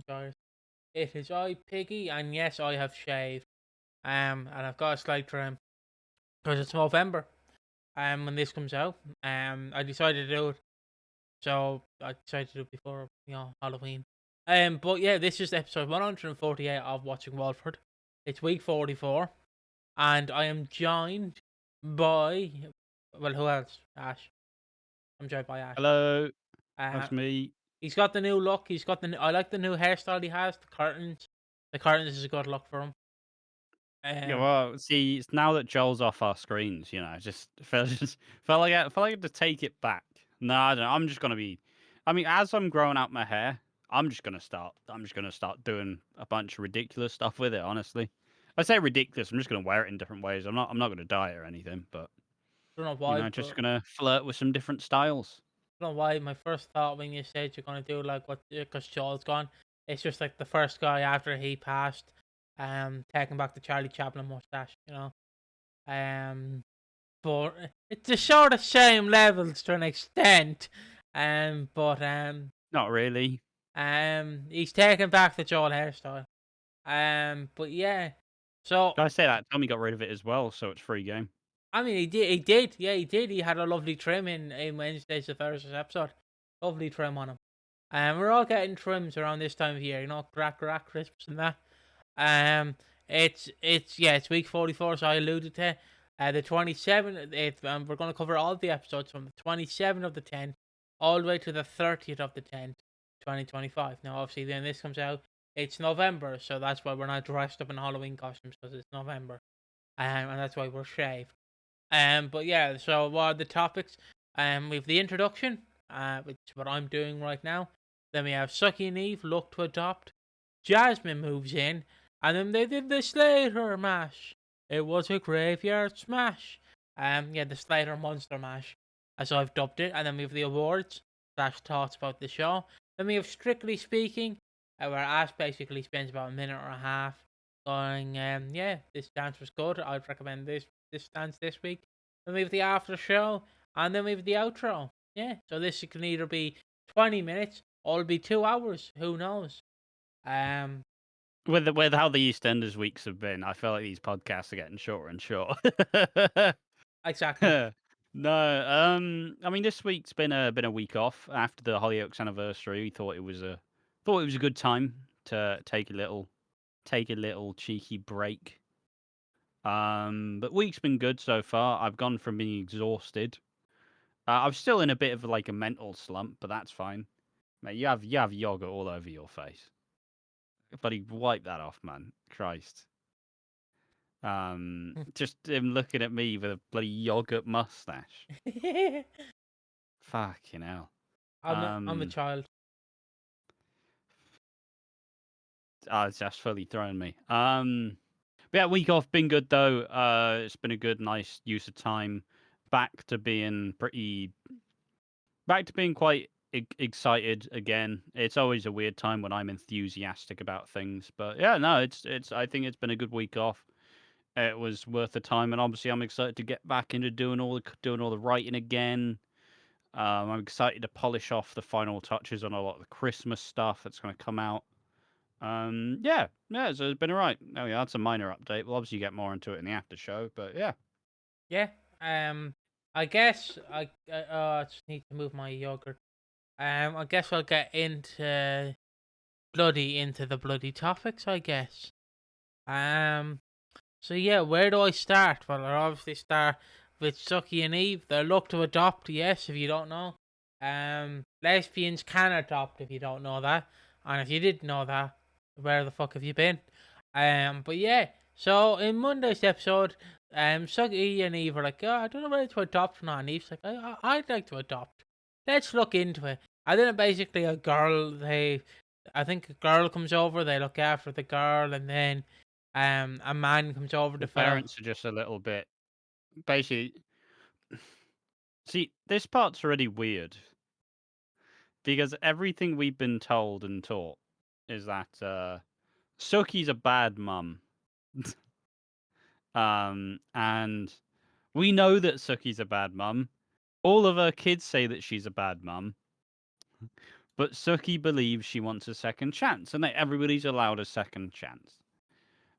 enjoyers. It is I, Piggy, and yes, I have shaved. And I've got a slight trim because it's November. When this comes out, I decided to do it. So I decided to do it before Halloween. But yeah, this is episode 148 of Watching Walford. It's week 44, and I am joined by who else? Ash. I'm joined by Ash. Hello, Uh, that's me. He's got the new look. I like the new hairstyle he has. The curtains. The curtains is a good look for him. Yeah, Um, well, see, it's now that Joel's off our screens, just felt like I had to take it back. No, I don't know. I'm just gonna be. I mean, as I'm growing out my hair, I'm just gonna start. I'm just gonna start doing a bunch of ridiculous stuff with it. Honestly, I say ridiculous. I'm just gonna wear it in different ways. I'm not. I'm not gonna dye it or anything, but don't know why, just but gonna flirt with some different styles. don't know why. My first thought when you said you're gonna do like what, because Joel's gone, it's just like the first guy after he passed, taking back the Charlie Chaplin mustache, But it's a sort of same levels to an extent, but Not really. he's taking back the Joel hairstyle, but yeah, so I say that Tommy got rid of it as well, so it's free game. I mean, he did, yeah, he did. He had a lovely trim in Wednesday's to Thursday's episode, lovely trim on him. We're all getting trims around this time of year, crack crisps and that. Um, it's week 44, so I alluded to the 27th. We're going to cover all the episodes from the 27th of the 10th all the way to the 30th of the 10th, 2025. Now, obviously, when this comes out, it's November, so that's why we're not dressed up in Halloween costumes because it's November, and that's why we're shaved. But yeah, so what are the topics? We have the introduction, which is what I'm doing right now. Then we have Suki and Eve look to adopt. Jasmine moves in, and then they did the Slater mash. It was a graveyard smash. Yeah, the Slater Monster Mash, as I've dubbed it. And then we have the awards slash thoughts about the show. Then we have Strictly Speaking, where Ash basically spends about a minute or a half going, yeah, this dance was good. I'd recommend this dance this week. Then we have the after show, and then we have the outro. Yeah, so this can either be 20 minutes or it'll be 2 hours. Who knows? Um, With how the EastEnders weeks have been, I feel like these podcasts are getting shorter and shorter. exactly. No, I mean this week's been a week off after the Hollyoaks anniversary. We thought it was a good time to take a little cheeky break. But week's been good so far. I've gone from being exhausted. I'm still in a bit of like a mental slump, but that's fine. Mate, you have yogurt all over your face. Buddy, wipe that off, man. Christ. Just him looking at me with a bloody yogurt mustache. Fucking hell. I'm a Um, child. it's just fully thrown me. But yeah, week off been good though. It's been a good, nice use of time. Back to being quite excited again. It's always a weird time when I'm enthusiastic about things, but yeah, no, it's. I think it's been a good week off. It was worth the time, and obviously, I'm excited to get back into doing all the writing again. I'm excited to polish off the final touches on a lot of the Christmas stuff that's going to come out. Yeah, so it's been alright. Oh yeah, that's a minor update. We'll obviously get more into it in the after show, but yeah. Yeah. I guess I just need to move my yogurt. I guess I'll get into the bloody topics. I guess. Um. So yeah, where do I start? Well, I obviously start with Suki and Eve. They're look to adopt. Yes, if you don't know. Lesbians can adopt if you don't know that, and if you did know that, where the fuck have you been? But yeah. So in Monday's episode, Suki and Eve are like, oh, I don't know whether to adopt or not. And Eve's like, I'd like to adopt. Let's look into it. And then basically I think a girl comes over. They look after the girl, and then a man comes over The to fella. parents are just a little bit basically. See, this part's already weird because everything we've been told and taught is that Suki's a bad mum. And we know that Suki's a bad mum. All of her kids say that she's a bad mum. But Suki believes she wants a second chance, and that everybody's allowed a second chance.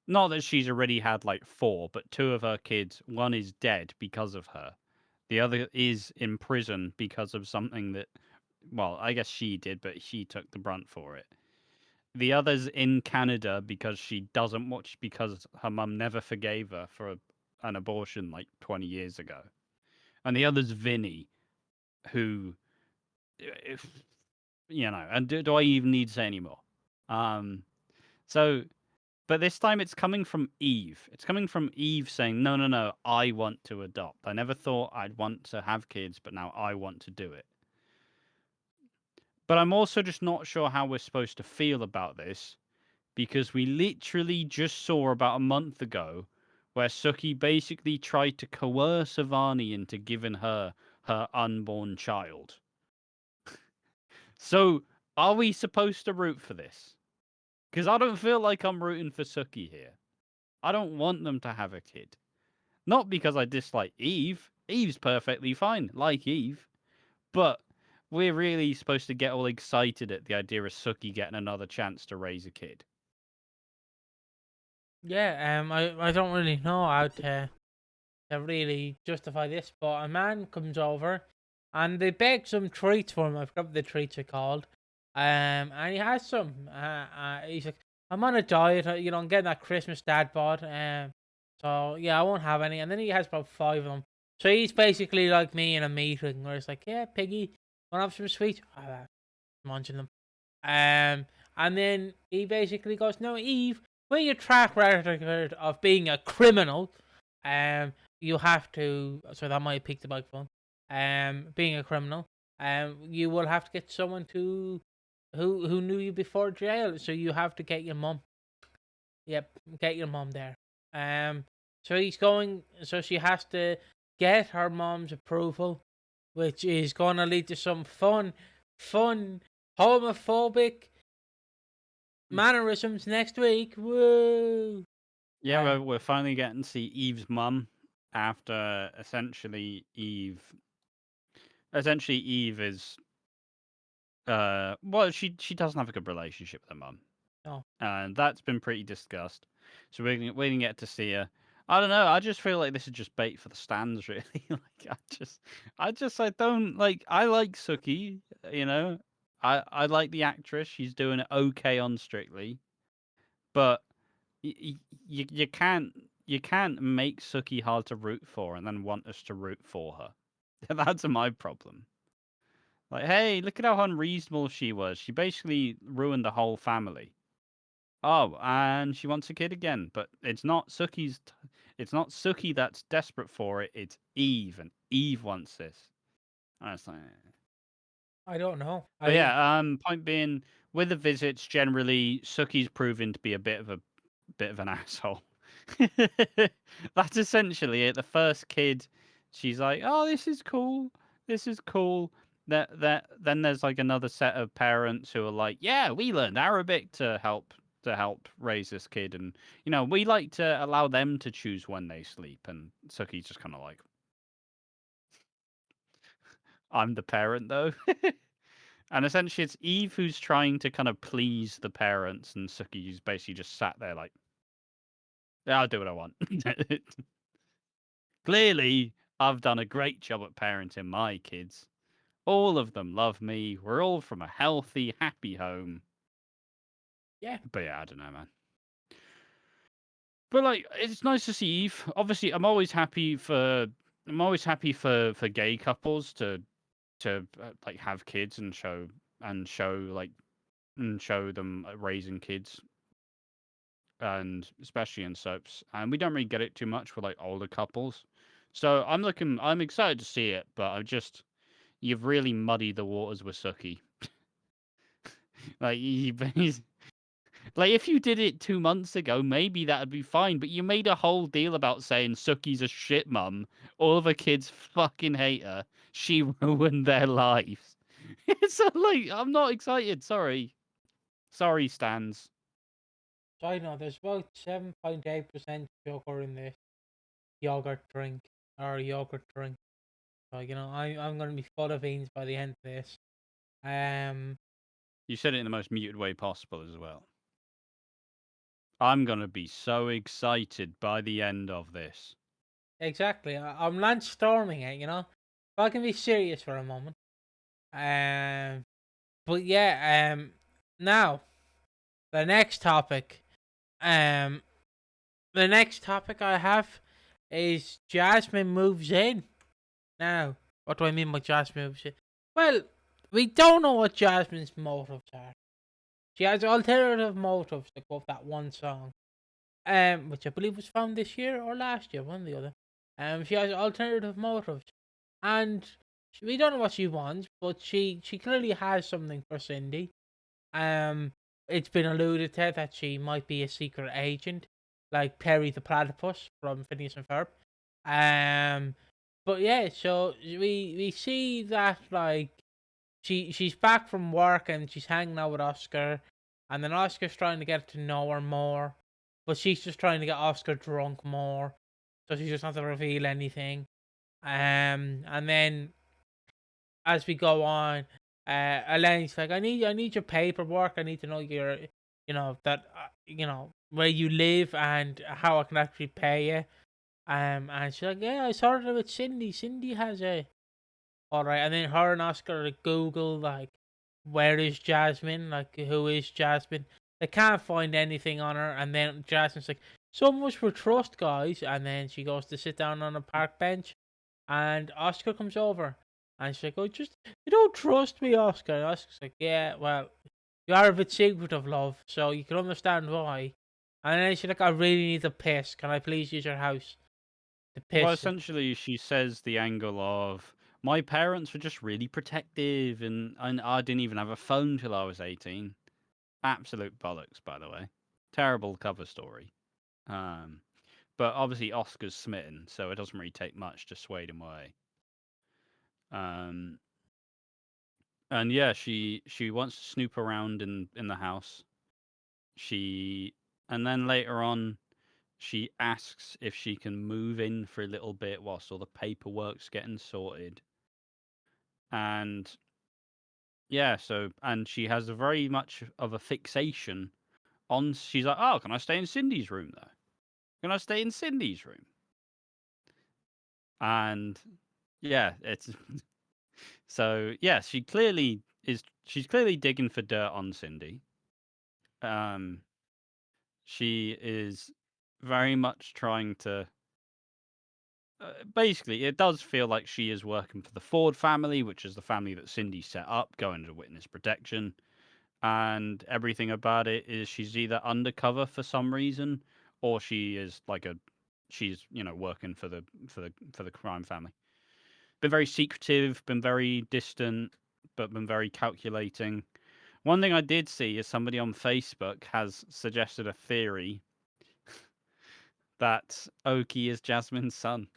Not that she's already had like 4, but 2 of her kids, one is dead because of her. The other is in prison because of something that, well, I guess she did, but she took the brunt for it. The other's in Canada because she doesn't watch, because her mum never forgave her for an abortion like 20 years ago. And the other's Vinny, who, if, and do I even need to say any more? Um, so But this time it's coming from Eve. It's coming from Eve saying, no, no, no, I want to adopt. I never thought I'd want to have kids, but now I want to do it. But I'm also just not sure how we're supposed to feel about this, because we literally just saw about a month ago where Suki basically tried to coerce Avani into giving her her unborn child. So are we supposed to root for this? Because I don't feel like I'm rooting for Suki here. I don't want them to have a kid. Not because I dislike Eve. Eve's perfectly fine, like Eve. But we're really supposed to get all excited at the idea of Suki getting another chance to raise a kid. Yeah, I don't really know how to really justify this, but a man comes over and they beg some treats for him. I forgot what the treats are called. And he has some. He's like, I'm on a diet, I'm getting that Christmas dad bod. So yeah, I won't have any. And then he has about 5 of them. So he's basically like me in a meeting where it's like, yeah, Piggy, wanna have some sweets? Munching them. And then he basically goes, no, Eve, with your track record of being a criminal, um, you have to. So that might pick the microphone. Being a criminal, you will have to get someone to who knew you before jail. So you have to get your mum. Yep, get your mum there. So he's going. So she has to get her mom's approval, which is going to lead to some fun homophobic mannerisms next week. Woo! Yeah, we're finally getting to see Eve's mum after essentially Eve is well, she doesn't have a good relationship with her mum. No, And that's been pretty discussed. So we can get to see her. I don't know. I just feel like this is just bait for the stands, really. Like I don't like. I like Suki. You know, I like the actress. She's doing it okay on Strictly, but you can't make Suki hard to root for and then want us to root for her. That's my problem. Like, hey, look at how unreasonable she was. She basically ruined the whole family. Oh, and she wants a kid again, but it's not Suki that's desperate for it. It's Eve, and Eve wants this. And it's like, I don't know. but yeah. Point being, with the visits, generally Suki's proven to be a bit of an asshole. That's essentially it. The first kid, she's like, "Oh, this is cool. This is cool." Then there's like another set of parents who are like, "Yeah, we learned Arabic to help raise this kid, and we like to allow them to choose when they sleep." And Suki's just kind of like, "I'm the parent, though." And essentially, it's Eve who's trying to kind of please the parents, and Suki's basically just sat there like, "Yeah, I'll do what I want." Clearly, I've done a great job at parenting my kids. All of them love me. We're all from a healthy, happy home. Yeah, But yeah, I don't know, man. But like, it's nice to see Eve. Obviously, I'm always happy for gay couples to like have kids and show like and show them raising kids, and especially in soaps. And we don't really get it too much with like older couples. So I'm excited to see it, but you've really muddied the waters with Suki. Like he's like, if you did it 2 months ago, maybe that'd be fine. But you made a whole deal about saying Suki's a shit mum. All of her kids fucking hate her. She ruined their lives. So like, I'm not excited. Sorry, Stans. so I know there's about 7.8% sugar in this yogurt drink or yogurt drink. So I'm gonna be full of beans by the end of this. You said it in the most muted way possible as well. I'm gonna be so excited by the end of this. Exactly. I'm not storming it, you know. If I can be serious for a moment. But yeah, now the next topic, um, the next topic I have is Jasmine Moves In. Now, what do I mean by Jasmine Moves In? Well, we don't know what Jasmine's motives are. She has alternative motives to go with that one song, which I believe was found this year or last year, one or the other. She has alternative motives, and we don't know what she wants, but she clearly has something for Cindy. Um, it's been alluded to that she might be a secret agent, like Perry the Platypus from Phineas and Ferb. Um, but yeah, so we see that like she's back from work and she's hanging out with Oscar, and then Oscar's trying to get to know her more, but she's just trying to get Oscar drunk more, so she doesn't have to reveal anything. And then as we go on, Elaine's like, I need your paperwork. I need to know your, that, where you live and how I can actually pay you. And she's like, yeah, I sorted it with Cindy. Cindy has a, all right. And then her and Oscar like, Google like, where is Jasmine? Like, who is Jasmine? They can't find anything on her. And then Jasmine's like, so much for trust, guys. And then she goes to sit down on a park bench, and Oscar comes over, and she's like, "Oh, just you don't trust me, Oscar." And Oscar's like, "Yeah, well, you are a bit secretive, love, so you can understand why." And then she's like, "I really need to piss. Can I please use your house to Well, piss?" essentially, she says the angle of my parents were just really protective, and I didn't even have a phone till I was 18. Absolute bollocks, by the way. Terrible cover story. Um, but obviously Oscar's smitten, so it doesn't really take much to sway him away. Um, and yeah, she wants to snoop around in the house. She and then later on, she asks if she can move in for a little bit whilst all the paperwork's getting sorted. And yeah, and she has a very much of a fixation on. She's like, oh, can I stay in Cindy's room though? Can I stay in Cindy's room? And yeah, it's so yeah, she's clearly digging for dirt on Cindy. Um, she is very much trying to. Basically, it does feel like she is working for the Ford family, which is the family that Cindy set up, going to witness protection, and everything about it is she's either undercover for some reason, or she is like she's working for the crime family. Been very secretive, been very distant, but been very calculating. One thing I did see is somebody on Facebook has suggested a theory that Oki is Jasmine's son.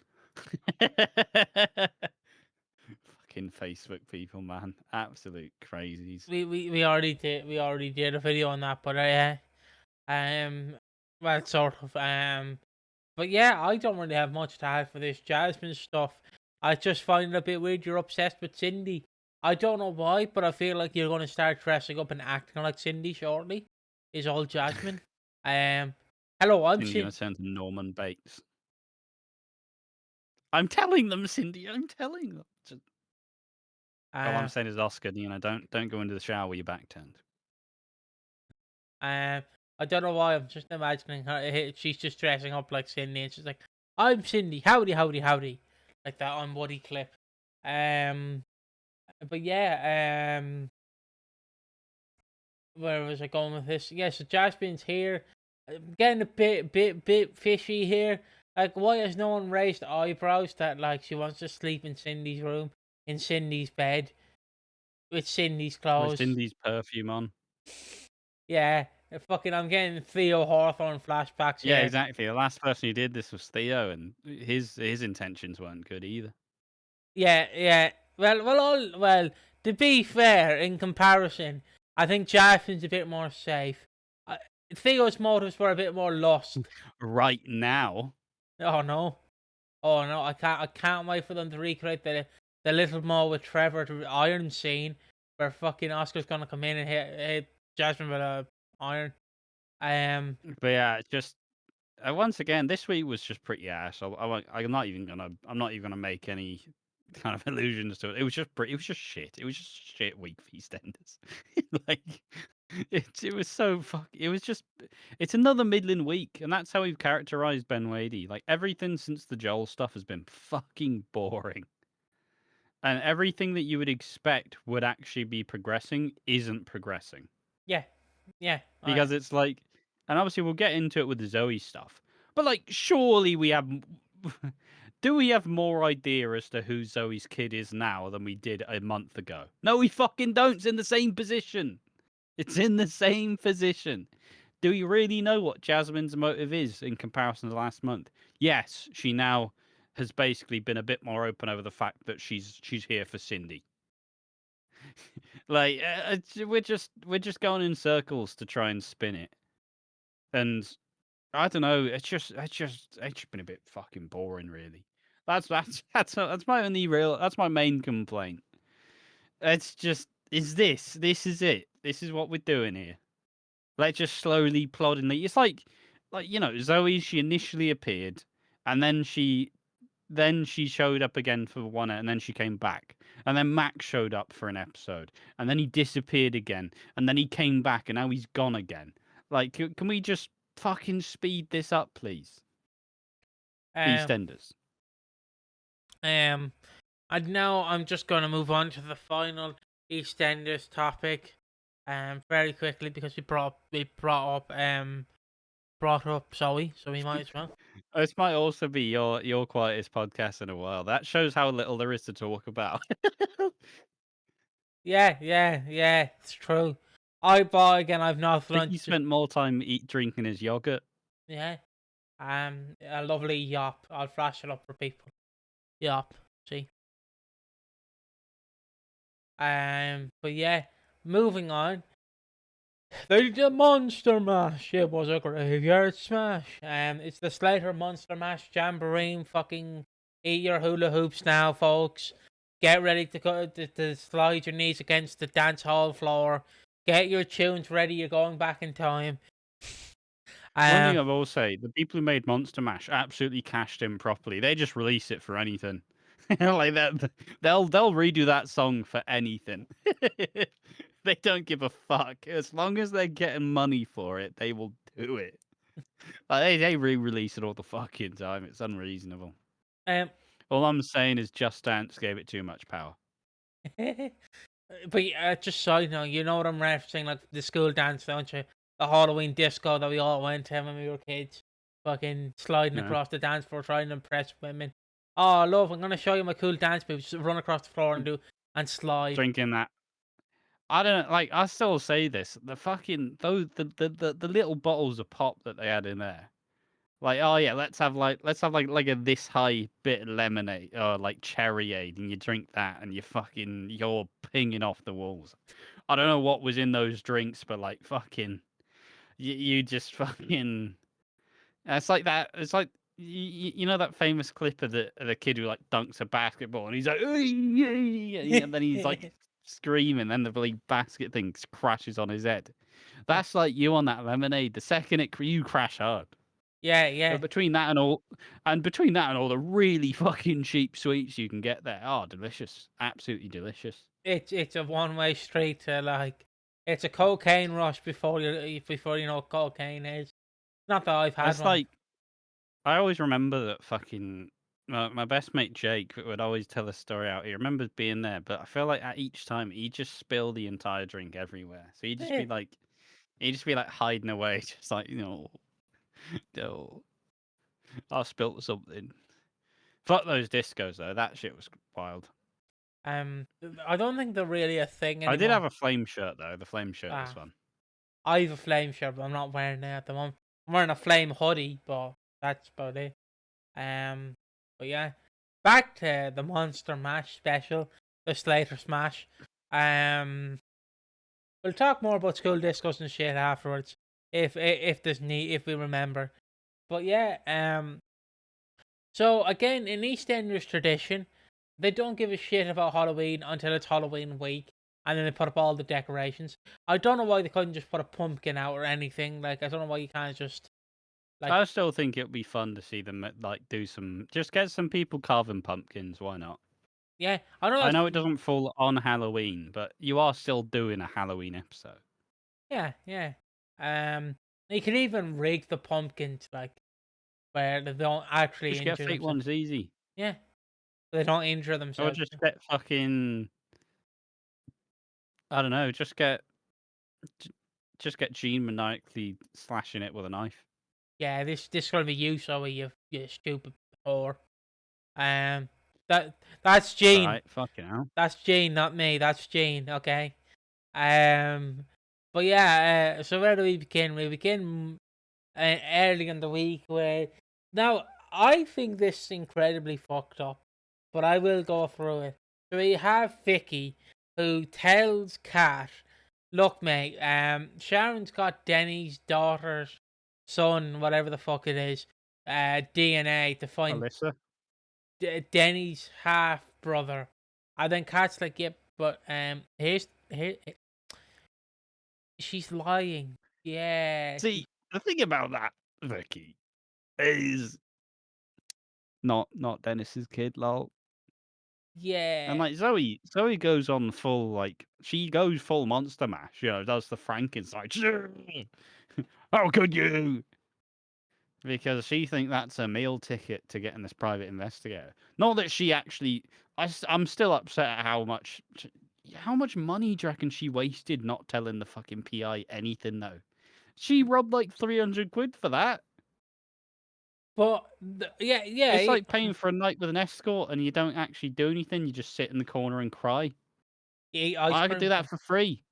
Fucking Facebook people, man. Absolute crazies. We already did a video on that, but um, well, sort of But yeah, I don't really have much to add for this Jasmine stuff. I just find it a bit weird you're obsessed with Cindy. I don't know why, but I feel like you're going to start dressing up and acting like Cindy shortly. Is all Jasmine. Um, Hello, I'm Cindy gonna Cindy. turn to Norman Bates. I'm telling them, Cindy. I'm telling them. All I'm Uh, saying is, Oscar, don't go into the shower with your back turned. um, I don't know why. I'm just imagining her. She's just dressing up like Cindy, and she's like, "I'm Cindy. Howdy, howdy, howdy," like that on Woody clip. Um, but yeah. Where was I going with this? Yeah, so Jasmine's here. I'm getting a bit fishy here. Like, why has no one raised eyebrows that like she wants to sleep in Cindy's room, in Cindy's bed, with Cindy's With clothes? Cindy's perfume on. Yeah, I'm getting Theo Hawthorne flashbacks Yeah, here. exactly. The last person who did this was Theo, and his intentions weren't good either. Yeah. Well. To be fair, in comparison, I think Jasmine's a bit more safe. Uh, Theo's motives were a bit more lost. Right now. Oh no. Oh no, I can't wait for them to recreate the Little Mo with Trevor to Iron scene. where fucking Oscar's gonna come in and hit Jasmine with a iron. But yeah, it's just once again, this week was just pretty ass. I'm not even gonna make any kind of allusions to it. It was just it was just shit. It was just a shit week for EastEnders. Like it was so fuck. It was just it's another middling week, and that's how we've characterized Ben Wadey. Like everything since the Joel stuff has been fucking boring, and everything that you would expect would actually be progressing isn't progressing. Yeah, yeah. Because it's like, and obviously we'll get into it with the Zoe stuff, but like, surely we have, do we have more idea as to who Zoe's kid is now than we did a month ago? No, we fucking don't. It's in the same position. It's in the same position. Do we really know what Jasmine's motive is in comparison to last month? Yes, she now has basically been a bit more open over the fact that she's here for Cindy. Like we're just going in circles to try and spin it, and I don't know. It's just been a bit fucking boring, really. That's my only real. That's my main complaint. It's just this is it. This is what we're doing here. Let's just slowly ploddingly. It's like Zoe. She initially appeared, and then she showed up again for one, and then she came back, and then Max showed up for an episode, and then he disappeared again, and then he came back, and now he's gone again. Like, can we just fucking speed this up, please? um, EastEnders. um, and now I'm just gonna move on to the final EastEnders topic, very quickly because brought up Zoe, so we might as well. This might also be your quietest podcast in a while. That shows how little there is to talk about. Yeah, it's true. I've not I think learned. you spent more time drinking his yogurt. Yeah, a lovely yop. I'll flash it up for people. Yop, see. But yeah, moving on. They did a monster mash. It was a graveyard smash. It's the Slater monster mash jamboree. Fucking eat your hula hoops now, folks. Get ready to go to slide your knees against the dance hall floor. Get your tunes ready. You're going back in time. One thing Um, I will say, the people who made Monster Mash absolutely cashed in properly. They just release it for anything. Like that, they'll redo that song for anything. They don't give a fuck. As long as they're getting money for it, they will do it. Like, they re-release it all the fucking time. It's unreasonable. um, All I'm saying is Just Dance gave it too much power. but just side note, you know what I'm referencing, like the school dance, don't you? The Halloween disco that we all went to when we were kids. Fucking sliding Yeah. across the dance floor trying to impress women. Oh, love, I'm gonna show you my cool dance moves. Just run across the floor and slide. Drinking that. I don't like. I still say this. The fucking those the little bottles of pop that they had in there. Like, oh yeah, let's have like a this high bit of lemonade or like cherryade, and you drink that, and you're pinging off the walls. I don't know what was in those drinks, but like fucking, you just fucking. It's like that. It's like you know that famous clip of the kid who like dunks a basketball, and he's like, "Oy, yeah," and then he's like screaming, and the bloody basket thing crashes on his head. That's like you on that lemonade. The second you crash hard. Yeah. But between that and all the really fucking cheap sweets you can get there, oh, delicious, absolutely delicious. It's a one way street to like. It's a cocaine rush before you know what cocaine is. Not that I've had It's one. like I always remember that fucking my best mate Jake would always tell a story out. He remembers being there, but I feel like at each time he'd just spill the entire drink everywhere. So he'd just be like hiding away, just like no, I spilled something. Fuck those discos though. That shit was wild. I don't think they're really a thing I did anymore. have a flame shirt though. The flame shirt was Ah, fun. I have a flame shirt, but I'm not wearing it at the moment. I'm wearing a flame hoodie, but that's about it. Um, but yeah, back to the Monster Mash special, the Slater Smash. Um, we'll talk more about school discos and shit afterwards, if there's need, if we remember. But yeah, so again, in EastEnders tradition, they don't give a shit about Halloween until it's Halloween week, and then they put up all the decorations. I don't know why they couldn't just put a pumpkin out or anything. Like, I don't know why you can't just like, I still think it'd be fun to see them just get some people carving pumpkins. Why not? yeah, I know I that's know it doesn't fall on Halloween, but you are still doing a Halloween episode. yeah, yeah. Um, you can even rig the pumpkins like where they don't actually Just get injure fake themselves. ones easy. Yeah, they don't injure Or themselves. just get fucking I don't know, j- just get Gene maniacally slashing it with a knife. Yeah, this gonna be you, Zoe, you stupid whore. Um, that's Gene. Right, fucking hell. That's Gene, not me. That's Gene. Okay. Um, but yeah. So where do we begin? We begin early in the week where now I think this is incredibly fucked up, but I will go through it. So we have Vicky who tells Kat, "Look, mate, Sharon's got Denny's daughter's son, whatever the fuck it is, DNA to find Alyssa? Denny's half brother." And then Kat's like, "Yep, but here she's lying. Yeah, See, the thing about that, Vicky, is not Dennis's kid, lol. And yeah." like Zoe goes on full she goes full monster mash, does the Frankenstein. How could you? Because she think that's a meal ticket to getting this private investigator. Not that she actually. I'm still upset at how much money do you reckon she wasted not telling the fucking PI anything though? She robbed like 300 quid for that. But yeah, yeah, It's like paying for a night with an escort and you don't actually do anything. You just sit in the corner and cry. eat ice I could do cream. that for free.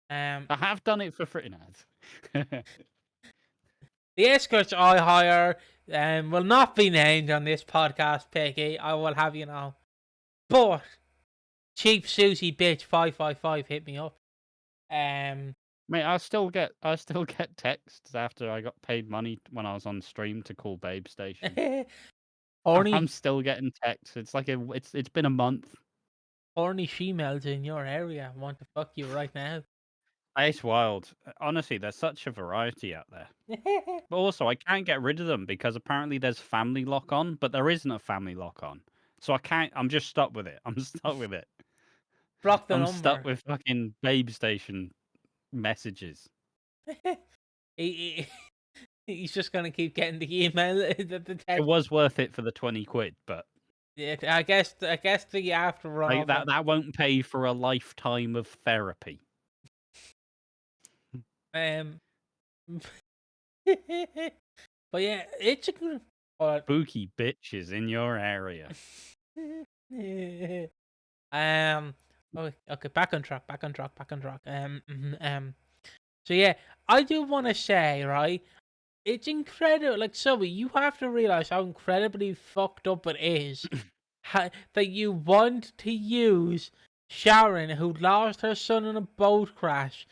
Um, I have done it for free. No. the escorts I hire will not be named on this podcast, Piggy. I will have you know. But cheap Susie bitch 555 hit me up. Um, Mate, I still get texts after I got paid money when I was on stream to call Babe Station. I'm horny, still getting texts. It's been a month. horny females in your area want to fuck you right now. It's wild. Honestly, there's such a variety out there. But also, I can't get rid of them because apparently there's family lock on, but there isn't a family lock on. So I can't. I'm just stuck with it. I'm stuck with it. Block the I'm stuck number. with fucking Babe Station messages. he, he's just gonna keep getting the email, the It text. was worth it for the 20 quid, but Yeah, I guess the after run like off. that won't pay for a lifetime of therapy. Um, but yeah, it's a good. But Spooky bitches in your area. um, okay, back on track, back on track, back on track. So yeah, I do want to say, right, it's incredible. Like, Zoe, you have to realize how incredibly fucked up it is that you want to use Sharon, who lost her son in a boat crash,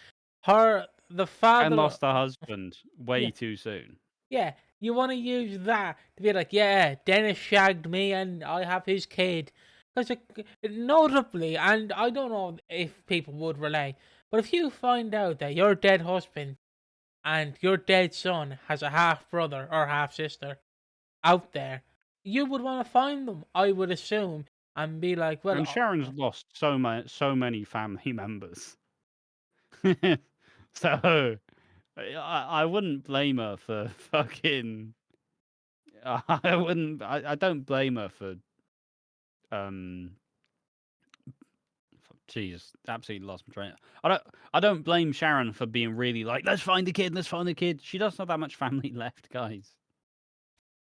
the And father. lost her husband Yeah, way too soon. yeah. You want to use that to be like, yeah, Dennis shagged me and I have his kid. Because notably, and I don't know if people would relate, but if you find out that your dead husband and your dead son has a half brother or half sister out there, you would want to find them, I would assume, and be like, And well, Sharon's lost so many family members. So I wouldn't blame her for fucking. I wouldn't. I don't blame her for um. Jesus, absolutely lost my train. I don't blame Sharon for being really like, let's find the kid, let's find the kid. She doesn't have that much family left, guys.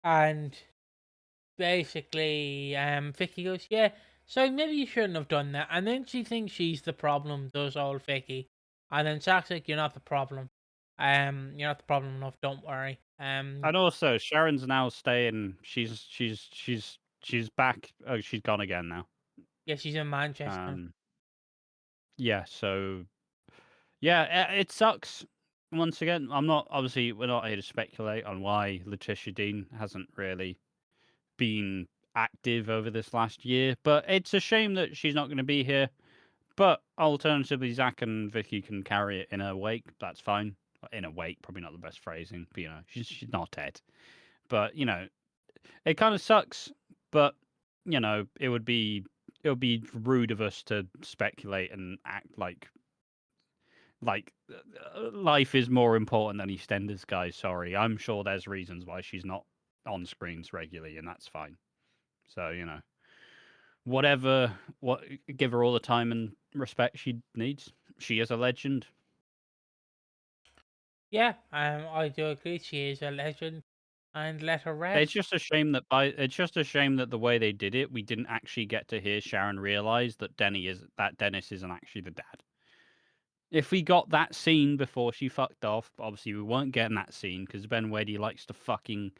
and basically, Vicky goes, yeah, so maybe you shouldn't have done that. And then she thinks she's the problem, does old Vicky. And then Zach's like, you're not the problem. You're not the problem enough, don't worry. And also, Sharon's now staying. She's back. Oh, she's gone again now. Yeah, she's in Manchester. Um, yeah. So yeah, it sucks. Once again, we're not here to speculate on why Letitia Dean hasn't really been active over this last year, but it's a shame that she's not going to be here. But alternatively, Zach and Vicky can carry it in a wake. That's fine. In a wake, probably not the best phrasing, but she's not dead. But it kind of sucks. But it would be rude of us to speculate and act like life is more important than EastEnders, guys. Sorry, I'm sure there's reasons why she's not on screens regularly, and that's fine. So whatever, give her all the time and respect she needs. She is a legend. Yeah, I do agree. She is a legend, and let her It's rest. just a shame that the way they did it, we didn't actually get to hear Sharon realize that Dennis isn't actually the dad. If we got that scene before she fucked off, obviously we weren't getting that scene because Ben Weddy likes to fucking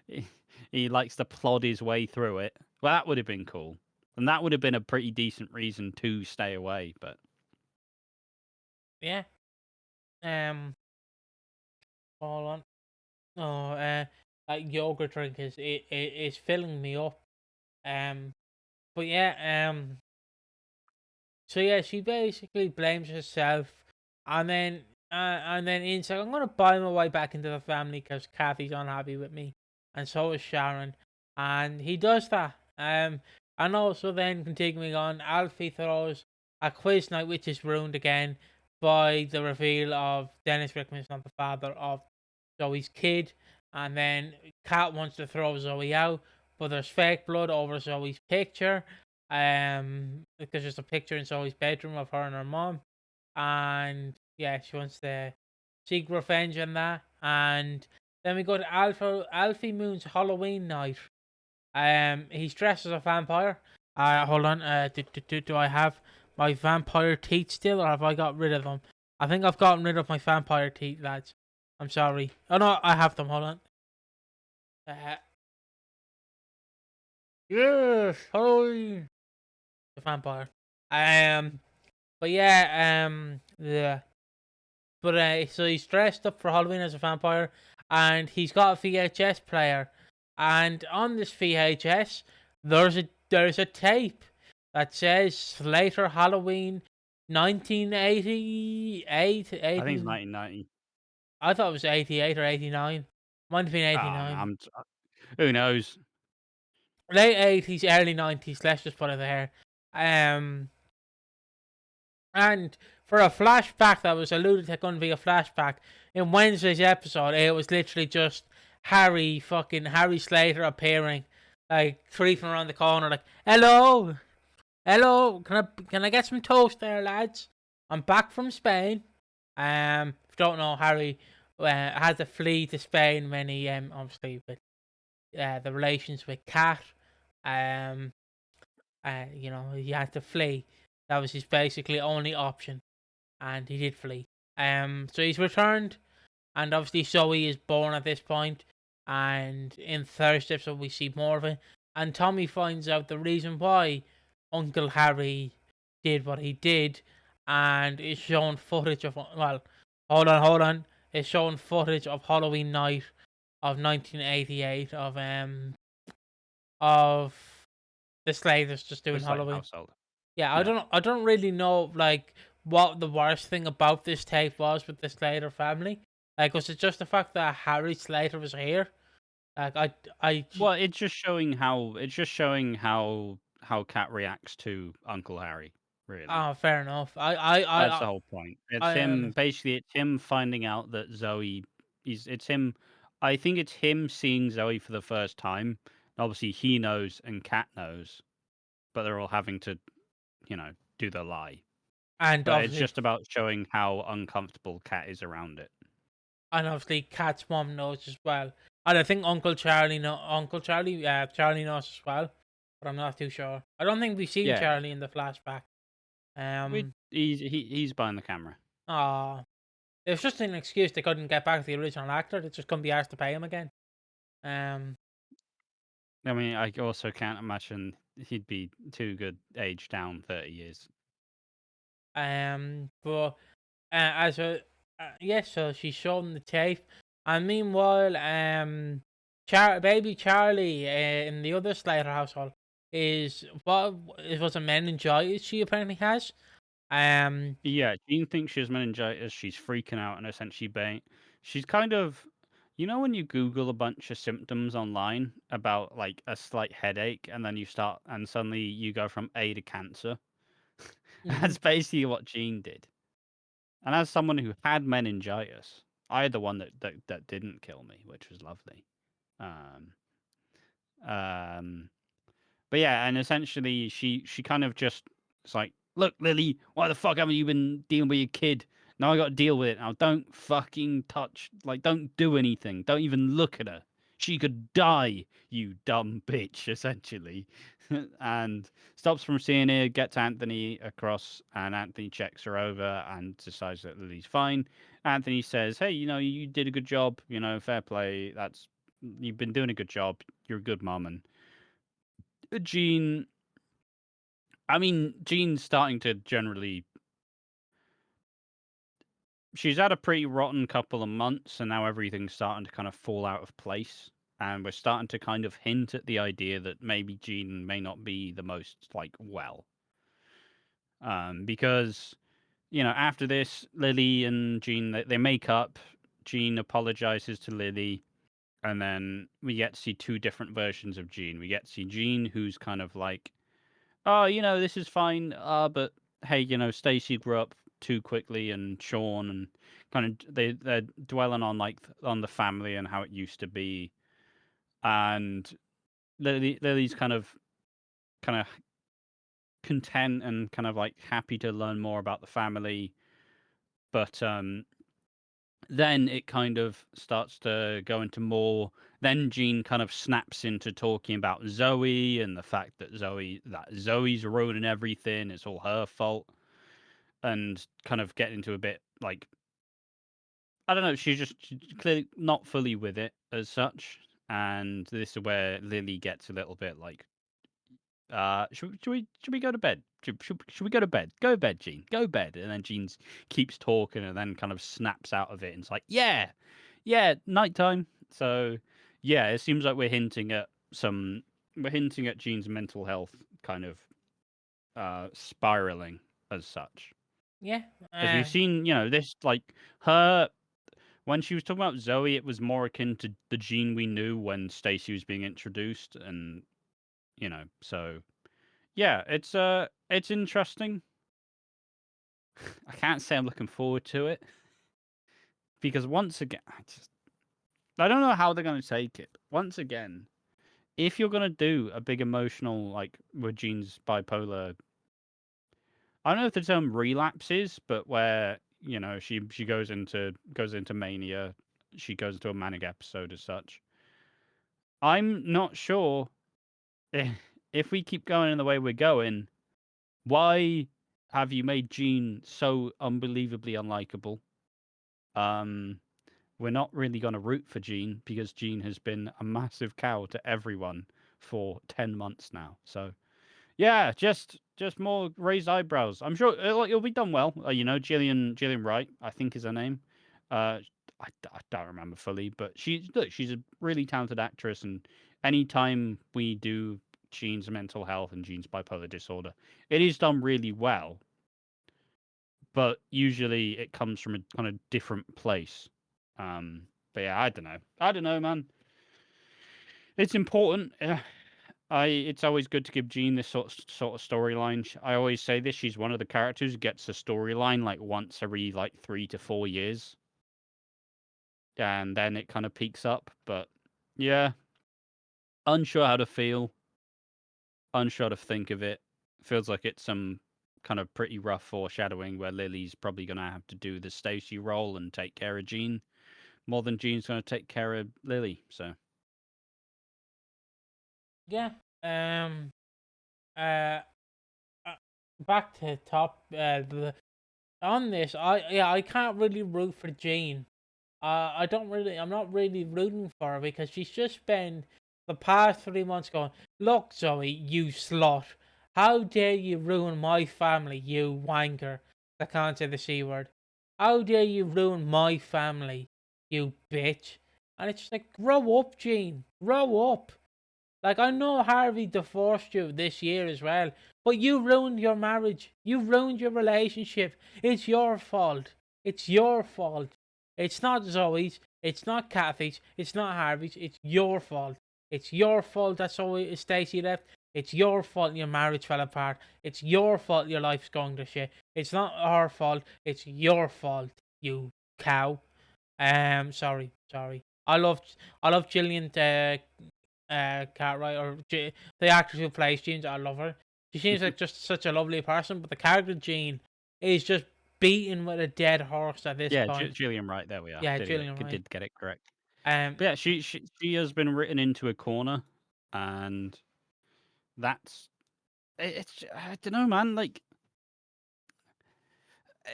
he he likes to plod his way through it. Well, that would have been cool, and that would have been a pretty decent reason to stay away. But Yeah. Hold on. Oh, that yogurt drink is filling me up. Um, but yeah. So yeah, she basically blames herself, and then Ian's like, "I'm gonna buy my way back into the family because Kathy's unhappy with me, and so is Sharon." And he does that. And also then continuing on, Alfie throws a quiz night, which is ruined again by the reveal of Dennis Rickman's not the father of Zoe's kid, and then Kat wants to throw Zoe out, but there's fake blood over Zoe's picture. Because there's a picture in Zoe's bedroom of her and her mom, and yeah, she wants to seek revenge on that. And then we go to Alfie Moon's Halloween night. He's dressed as a vampire. Hold on. Do I have my vampire teeth still, or have I got rid of them? I think I've gotten rid of my vampire teeth, lads. I'm sorry. Oh no, I have them. Hold on. Uh, yes, Halloween. The vampire. But yeah, yeah. But so he's dressed up for Halloween as a vampire, and he's got a VHS player, and on this VHS, there's a tape that says Slater Halloween 1988. I think it's 1990. I thought it was 88 or 89. Might have been Oh, no, 89. who knows? Late 80s, early 90s. Let's just put it there. Um, And for a flashback that was alluded to going to be a flashback, in Wednesday's episode, it was literally just Harry Slater appearing, like creeping around the corner, like, hello, hello, can I get some toast there, lads? I'm back from Spain. If you don't know, Harry had to flee to Spain when he obviously with the relations with Kat. Um, he had to flee. That was his basically only option, and he did flee. So he's returned, and obviously Zoe is born at this point, and in Thursday episode we see more of it. And Tommy finds out the reason why Uncle Harry did what he did, and is showing footage of hold on, it's showing footage of Halloween night of 1988 of the Slaters just doing It's like Halloween. household. Yeah, Yeah. I don't really know like what the worst thing about this tape was with the Slater family. Like, was it just the fact that Harry Slater was here? Like, Well, it's just showing how Cat reacts to Uncle Harry. Really, oh, fair enough. that's the whole point. It's I him basically. It's him finding out that Zoe is. It's him. I think it's him seeing Zoe for the first time. Obviously, he knows and Cat knows, but they're all having to, do the lie. and But it's obviously, just about showing how uncomfortable Cat is around it. Kat's mom knows as well. And I think Charlie knows as well, but I'm not too sure. I don't think we've seen Yeah, Charlie in the flashback. he's behind the camera. Ah, it was just an excuse they couldn't get back to the original actor. They just couldn't be asked to pay him again. Um, I mean, I also can't imagine he'd be too good age down 30 years. but as a yes, so she's shown the tape, and meanwhile, baby Charlie in the other Slater household, is what it was a meningitis she apparently has. Um, Yeah, Jean thinks she has meningitis. She's freaking out and essentially she's kind of, when you Google a bunch of symptoms online about like a slight headache, and then and suddenly you go from A to cancer. mhm. That's basically what Jean did. And as someone who had meningitis, I had the one that didn't kill me, which was lovely. Um, um, But yeah, and essentially she kind of just it's like, look, Lily, why the fuck haven't you been dealing with your kid? Now I got to deal with it. Now don't fucking touch, like, don't do anything. Don't even look at her. She could die, you dumb bitch, essentially. And stops from seeing her, gets Anthony across, and Anthony checks her over and decides that Lily's fine. Anthony says, hey, you did a good job, fair play. You've been doing a good job. You're a good mom. And Jean Jean's starting to generally. She's had a pretty rotten couple of months, and now everything's starting to kind of fall out of place. And we're starting to kind of hint at the idea that maybe Jean may not be the most like well. Because after this, Lily and Jean they make up. Jean apologizes to Lily, and then we get to see two different versions of Jean. We get to see Jean, who's kind of like, oh, this is fine. But hey, Stacy grew up too quickly, and Sean, and kind of they're dwelling on like on the family and how it used to be, and Lily's kind of content and kind of like happy to learn more about the family, but then it kind of starts to go into more. Then Jean kind of snaps into talking about Zoe and the fact that Zoe's ruining everything. It's all her fault, and kind of get into a bit like, I don't know. She's clearly not fully with it as such, and this is where Lily gets a little bit like, should we go to bed? Should we go to bed? Go to bed, Jean. Go to bed. And then Jean keeps talking and then kind of snaps out of it and it's like, yeah, nighttime. So yeah, it seems like we're hinting at Jean's mental health kind of spiraling as such. Yeah. Because we've seen, this like her when she was talking about Zoe, it was more akin to the Jean we knew when Stacey was being introduced, and so yeah, it's interesting. I can't say I'm looking forward to it because once again, I don't know how they're going to take it. Once again, if you're going to do a big emotional like with Jean's bipolar, I don't know if the term relapses, but where she goes into mania, she goes into a manic episode as such. I'm not sure if we keep going in the way we're going. Why have you made Jean so unbelievably unlikable? Um, we're not really going to root for Jean because Jean has been a massive cow to everyone for 10 months now. So yeah, just more raised eyebrows. I'm sure it'll be done well. Gillian Wright, I think is her name. Uh, I don't remember fully, but she's a really talented actress, and anytime we do Jean's mental health and Jean's bipolar disorder, it is done really well. But usually it comes from a kind of different place. But yeah, I don't know, man. It's important. It's always good to give Jean this sort of storyline. I always say this: she's one of the characters who gets a storyline like once every like 3 to 4 years, and then it kind of peaks up. But yeah, unsure how to feel, unsure how to think of it. Feels like it's some kind of pretty rough foreshadowing where Lily's probably gonna have to do the Stacey role and take care of Jean more than Jean's gonna take care of Lily. So Yeah. Um. Uh. uh, Back to top. On this, I can't really root for Jane. I don't really. I'm not really rooting for her because she's just spent the past 3 months going, "Look, Zoe, you slut! How dare you ruin my family, you wanker! I can't say the c word. How dare you ruin my family, you bitch!" And it's just like, grow up, Jean. Grow up. Like, I know Harvey divorced you this year as well, but you ruined your marriage. You ruined your relationship. It's your fault. It's your fault. It's not Zoe's. It's not Kathy's. It's not Harvey's. It's your fault. It's your fault that Stacey left. It's your fault your marriage fell apart. It's your fault your life's going to shit. It's not our fault. It's your fault, you cow. Sorry. I love Gillian Cartwright, or the actress who plays Jean. I love her. She seems like just such a lovely person, but the character Jean is just beaten with a dead horse at this Yeah, point. Gillian Wright. There we are. Yeah, Gillian Wright. Did get it correct. Um, But yeah, she has been written into a corner, and that's it's. I don't know, man. Like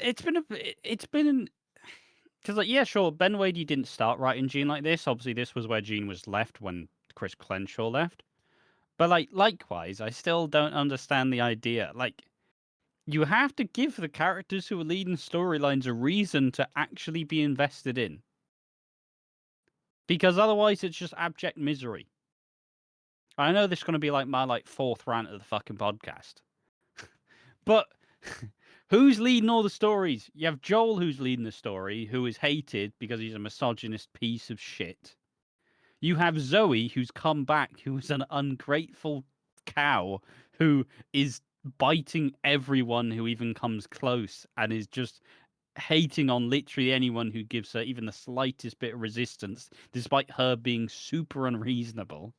it's been because like yeah, sure. Ben Wadey didn't start writing Jean like this. Obviously, this was where Jean was left when Chris Crenshaw left. But like likewise, I still don't understand the idea. Like you have to give the characters who are leading storylines a reason to actually be invested in. Because otherwise it's just abject misery. I know this is gonna be like my fourth rant of the fucking podcast. But who's leading all the stories? You have Joel who's leading the story, who is hated because he's a misogynist piece of shit. You have Zoe who's come back, who's an ungrateful cow who is biting everyone who even comes close and is just hating on literally anyone who gives her even the slightest bit of resistance, despite her being super unreasonable.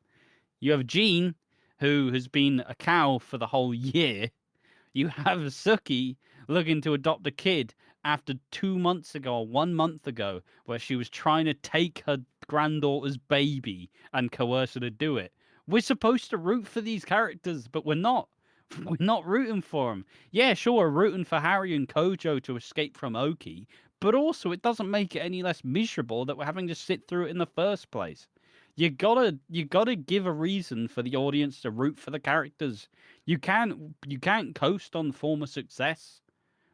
You have Jean, who has been a cow for the whole year. You have Suki looking to adopt a kid after 2 months ago or 1 month ago, where she was trying to take her granddaughter's baby and coerce her to do it. We're supposed to root for these characters, but we're not. We're not rooting for them. Yeah, sure, we're rooting for Harry and Kojo to escape from Oki, but also it doesn't make it any less miserable that we're having to sit through it in the first place. You gotta give a reason for the audience to root for the characters. You can't coast on former success.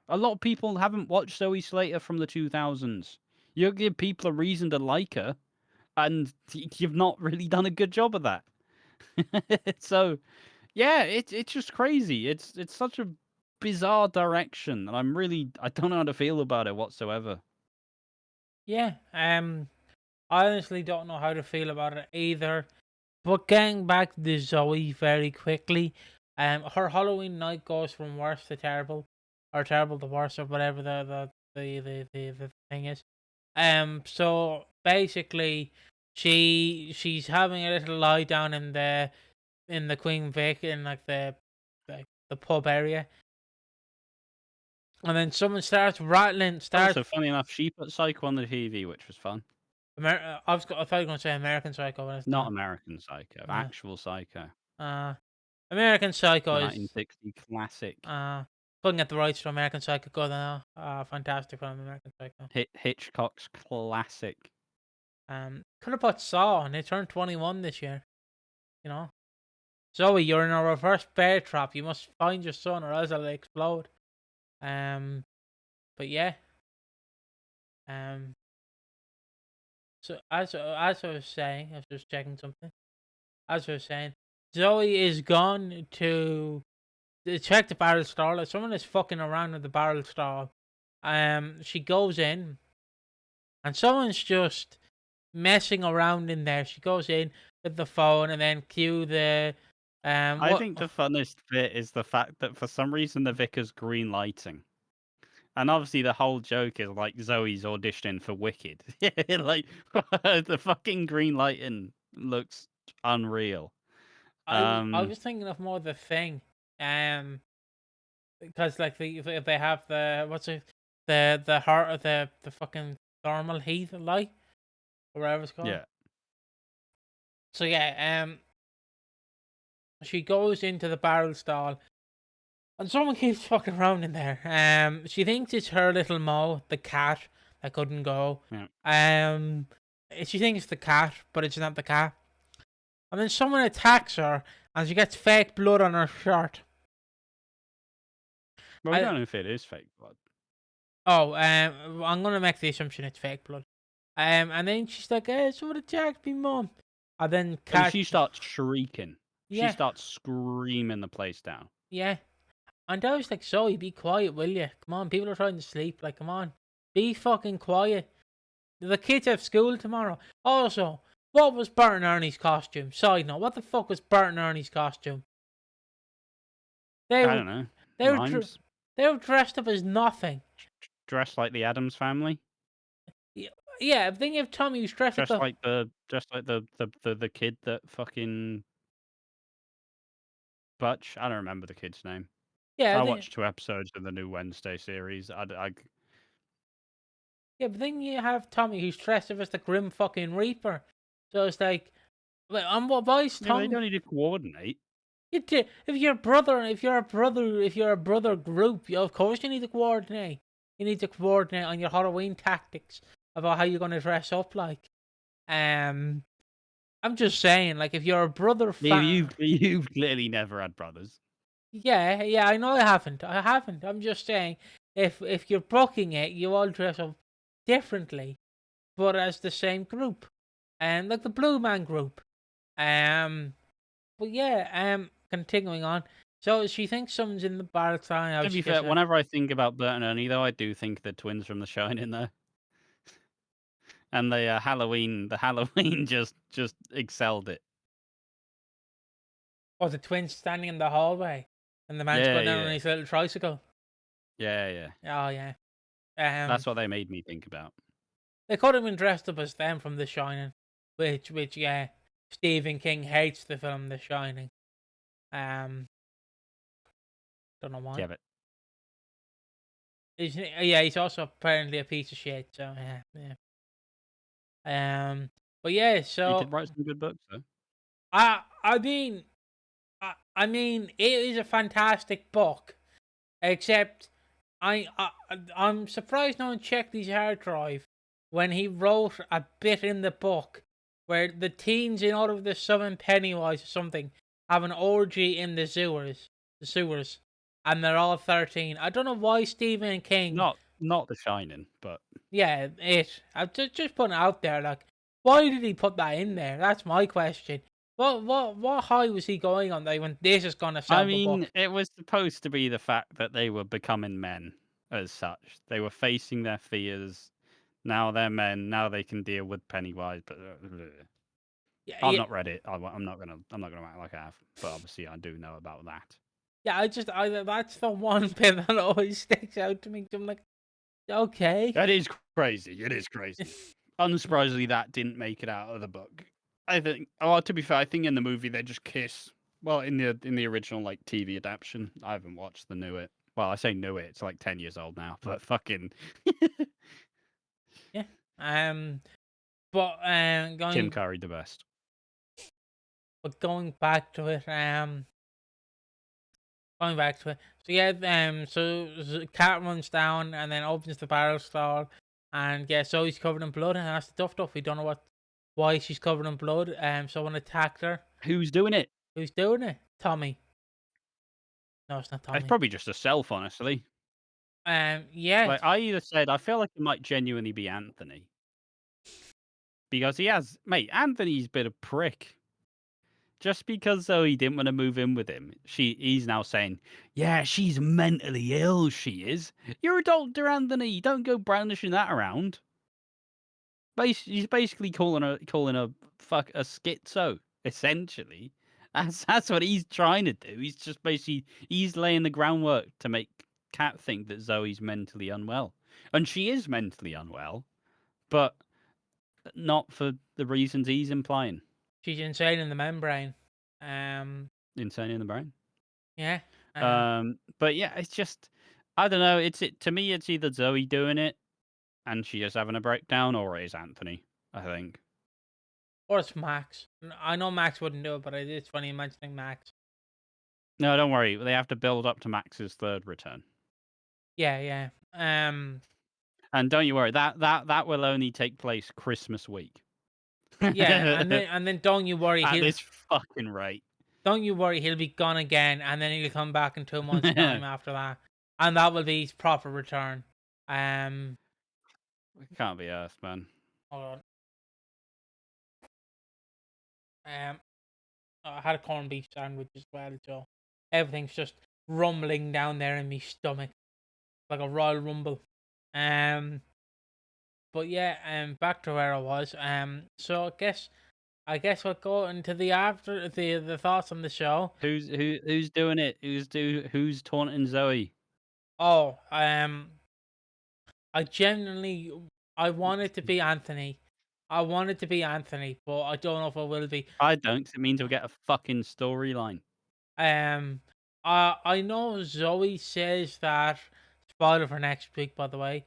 A lot of people haven't watched Zoe Slater from the 2000s. You give people a reason to like her, and you've not really done a good job of that. So, yeah, it's just crazy. It's such a bizarre direction, and I don't know how to feel about it whatsoever. yeah. I honestly don't know how to feel about it either. But getting back to Zoe very quickly, her Halloween night goes from worse to terrible, or terrible to worse, or whatever the thing is. So basically, she's having a little lie down in the Queen Vic, in like the pub area, and then someone starts rattling. Also, funny enough, she put Psycho on the TV, which was fun. I thought you were going to say American Psycho, but it's Not not. American Psycho, Uh, actual Psycho. uh, American Psycho The is 1960 classic. couldn't get the rights to American Psycho. Good now. Fantastic film, American Psycho. Hitchcock's classic. Could have put Saw, and they turned 21 this year. You know, Zoe, you're in a reverse bear trap. You must find your son, or else it'll explode. Um, but yeah. Um, so as I was saying, I was just checking something. As I was saying, Zoe is gone to check the barrel stall. Like, someone is fucking around with the barrel stall. She goes in, and someone's just messing around in there. She goes in with the phone, and then cue the I what? think the funnest bit is the fact that for some reason the vicar's green lighting. And obviously the whole joke is like Zoe's auditioning for Wicked. Yeah, like the fucking green lighting looks unreal. I was thinking of more the thing, because like if they have the what's it, the heart of the fucking thermal heat light, or whatever it's called. Yeah. So yeah, she goes into the barrel stall, and someone keeps fucking around in there. She thinks it's her little Mo, the cat that couldn't go. Yeah. She thinks it's the cat, but it's not the cat. And then someone attacks her, and she gets fake blood on her shirt. Well, we don't know if it is fake blood. I'm gonna make the assumption it's fake blood. And then she's like, "Hey, someone attacked me, mom." and then And Cat, she starts shrieking. She yeah, starts screaming the place down. yeah. And I was like, Zoe, be quiet, will you? Come on, people are trying to sleep. Like, come on, be fucking quiet. The kids have school tomorrow. Also, what was Bert and Ernie's costume? Side note, what the fuck was Bert and Ernie's costume? They I were don't know. they were Mimes they were dressed up as nothing. dressed like the Addams family. Yeah, yeah. I'm thinking of Tommy who's dressed up Just the like the kid that fucking Butch. I don't remember the kid's name. yeah. I watched 2 episodes of the new Wednesday series. Yeah, but then you have Tommy who's dressed up as the Grim fucking Reaper. So it's like, well, why is Yeah, but they Tom? don't need to coordinate. If you're a brother, if you're a brother group, of course you need to coordinate. You need to coordinate on your Halloween tactics about how you're gonna dress up. Like, um, I'm just saying, like, if you're a brother fan, You've clearly never had brothers. yeah, yeah, I know I haven't. I'm just saying, if you're booking it, you all dress up differently, but as the same group, and like the Blue Man group. Um, but yeah, continuing on. So she thinks someone's in the bar time. To She be gets fair, a whenever I think about Bert and Ernie, though, I do think the twins from The Shining there, and the Halloween just excelled it. the twins standing in the hallway, and the man's Yeah, going down on yeah, his little tricycle. yeah, yeah. Oh yeah. That's what they made me think about. They could have been dressed up as them from The Shining, which yeah, Stephen King hates the film The Shining. Um, don't know why. Yeah, but He's also apparently a piece of shit. So yeah, yeah. But yeah, he so did write some good books, though. I mean, I mean, it is a fantastic book. Except, I'm surprised no one checked his hard drive when he wrote a bit in the book where the teens in Out of the Southern Pennywise or something have an orgy in the sewers, and they're all 13. I don't know why Stephen King. Not The Shining, but Yeah, I'm just putting it out there. Like, why did he put that in there? That's my question. What high was he going on that he went, this is gonna I sell the mean, book? it was supposed to be the fact that they were becoming men as such. They were facing their fears. Now they're men. Now they can deal with Pennywise. But Yeah, I've yeah, not read it. I'm not gonna act like I have. But obviously, I do know about that. yeah. That's the one bit that always sticks out to me. 'Cause I'm like, okay. That is crazy. It is crazy. Unsurprisingly, that didn't make it out of the book. I think. Oh, to be fair, I think in the movie they just kiss. Well, in the original like TV adaptation, I haven't watched the new it. Well, I say new it. It's like 10 years old now. But fucking Yeah. But Tim Curry the best. going back to it. Going back to it. So yeah. So Cat runs down and then opens the barrel stall, and yeah. So he's covered in blood, and that's the duff duff. We don't know why she's covered in blood. Someone attacked her. Who's doing it? Who's doing it? Tommy. No, it's not It's Tommy. probably just herself, honestly. Yeah. Like I either said, I feel like it might genuinely be Anthony because he has, mate. Anthony's been a prick. Just because though he didn't want to move in with him, he's now saying, "Yeah, she's mentally ill. She is. You're a doctor, Anthony. Don't go brandishing that around." He's basically calling a fuck a schizo. Essentially, that's what he's trying to do. He's just basically he's laying the groundwork to make Kat think that Zoe's mentally unwell, and she is mentally unwell, but not for the reasons he's implying. She's insane in the membrane. Um, Insane in the brain. yeah. But yeah, it's just I don't know. To me. It's either Zoe doing it and she is having a breakdown, or it is Anthony. I think. Or it's Max. I know Max wouldn't do it, but it's funny mentioning Max. No, don't worry. They have to build up to Max's third return, Yeah, yeah. and don't you worry. That will only take place Christmas week. Yeah, and At then don't you worry, this fucking rate. he'll be gone again, and then he'll come back in 2 months' time after that, and that will be his proper return. It can't be Earth, man. Hold on. I had a corned beef sandwich as well, so everything's just rumbling down there in my stomach like a Royal Rumble. Um, but yeah, back to where I was. So I guess we'll go into the thoughts on the show. Who's doing it? Who's taunting Zoe? Oh, I genuinely I want it to be Anthony. I want it to be Anthony, but I don't know if it will be. I don't, 'cause it means we'll get a fucking storyline. Um, I know Zoe says that, spoiler for next week, by the way.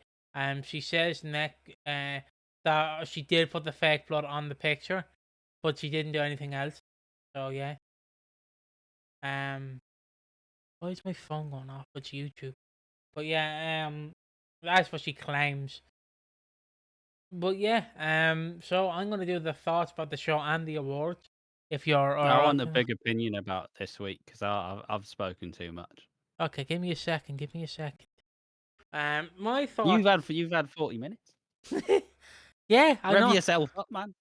She says that she did put the fake blood on the picture, but she didn't do anything else. So yeah. Um, why is my phone going off? It's YouTube. But yeah, that's what she claims. But yeah, so I'm gonna do the thoughts about the show and the awards. If you're I want a okay. big opinion about this week because I've spoken too much. Okay, give me a second. Give me a second. My You've thoughts. had 40 minutes. Yeah, I Rev know. yourself up, man.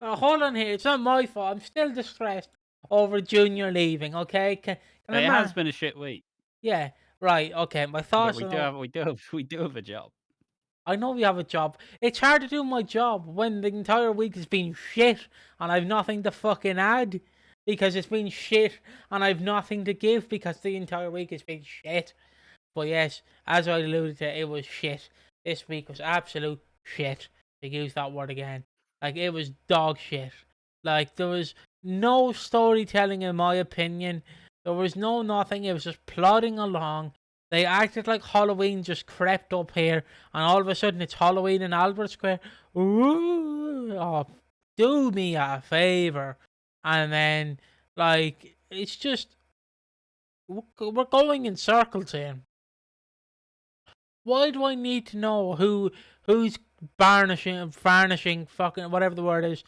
Hold on here. It's not my fault. I'm still distressed over Junior leaving. Okay, can I It has man? been a shit week, Yeah, right. Okay, my but thoughts on all. we do have a job. I know we have a job. It's hard to do my job when the entire week has been shit and I've nothing to fucking add because it's been shit and I've nothing to give because the entire week has been shit. But yes, as I alluded to, it was shit. This week was absolute shit. To use that word again, like it was dog shit. Like there was no storytelling, in my opinion. There was no nothing. It was just plodding along. They acted like Halloween just crept up here, and all of a sudden it's Halloween in Albert Square. Ooh, oh, do me a favor, and then like it's just we're going in circles here. Why do I need to know who's varnishing, fucking whatever the word is,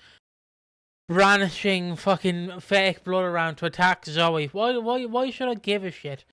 brandishing fucking fake blood around to attack Zoe? Why should I give a shit?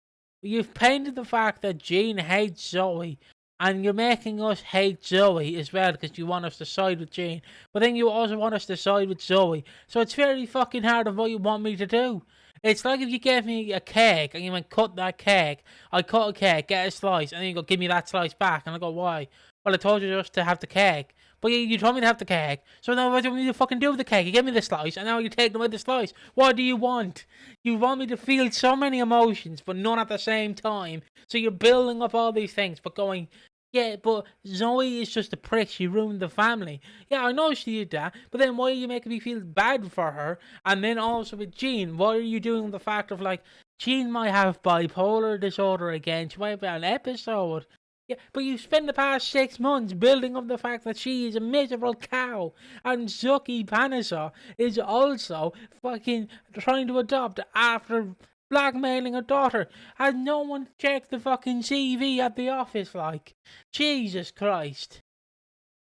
You've painted the fact that Jean hates Zoe, and you're making us hate Zoe as well because you want us to side with Jean, but then you also want us to side with Zoe. So it's very fucking hard of what you want me to do. It's like if you gave me a cake and you went, cut that cake. I cut a cake, get a slice, and then you go, give me that slice back. And I go, why? Well, I told you just to have the cake. But you told me to have the cake. So now what do you want me to fucking do with the cake? You gave me the slice, and now you're taking away the slice. What do you want? You want me to feel so many emotions, but none at the same time. So you're building up all these things, but going, yeah, but Zoe is just a prick. She ruined the family. Yeah, I know she did that, but then why are you making me feel bad for her? And then also with Jean, what are you doing with the fact of like, Jean might have bipolar disorder again. She might have an episode. Yeah, but you spent the past 6 months building up the fact that she is a miserable cow, and Suki Panasa is also fucking trying to adopt after blackmailing her daughter. Has no one checked the fucking CV at the office? Like, Jesus Christ.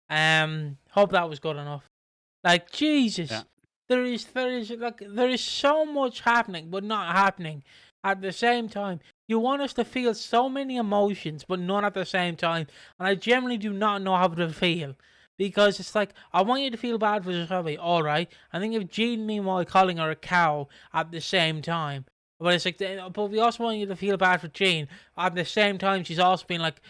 Hope that was good enough. Like, Jesus. Yeah. There is so much happening, but not happening at the same time. You want us to feel so many emotions, but none at the same time. And I generally do not know how to feel. Because it's like, I want you to feel bad for Zoe, alright. I think if Jean, meanwhile, calling her a cow at the same time. But it's like, but we also want you to feel bad for Jean. At the same time, she's also been like,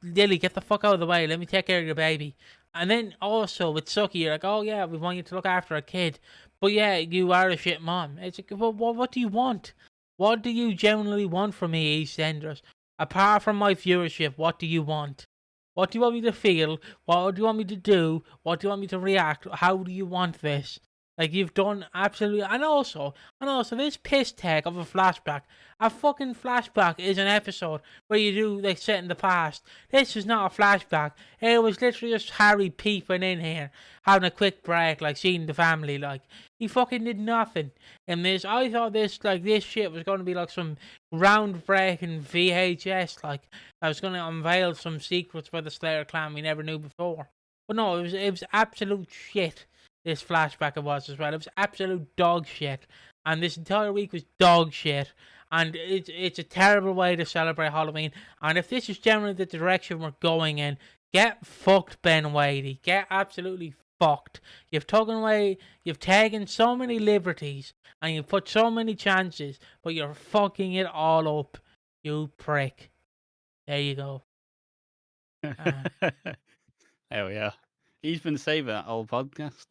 Lily, get the fuck out of the way. Let me take care of your baby. And then also with Suki, you're like, oh yeah, we want you to look after a kid. But yeah, you are a shit mom. It's like, well, what do you want? What do you genuinely want from me, EastEnders? Apart from my viewership, what do you want? What do you want me to feel? What do you want me to do? What do you want me to react? How do you want this? Like, you've done absolutely, and also this piss take of a flashback. A fucking flashback is an episode where you do like set in the past. This is not a flashback. It was literally just Harry peeping in here, having a quick break, like seeing the family. Like, he fucking did nothing in this. I thought this shit was going to be like some groundbreaking VHS, like I was going to unveil some secrets for the Slater clan we never knew before. But no, it was absolute shit. This flashback it was as well. It was absolute dog shit. And this entire week was dog shit. And it's a terrible way to celebrate Halloween. And if this is generally the direction we're going in, get fucked, Ben Wadey. Get absolutely fucked. You've taken so many liberties, and you've put so many chances, but you're fucking it all up. You prick. There you go. Uh, Hell yeah. He's been saving that whole podcast.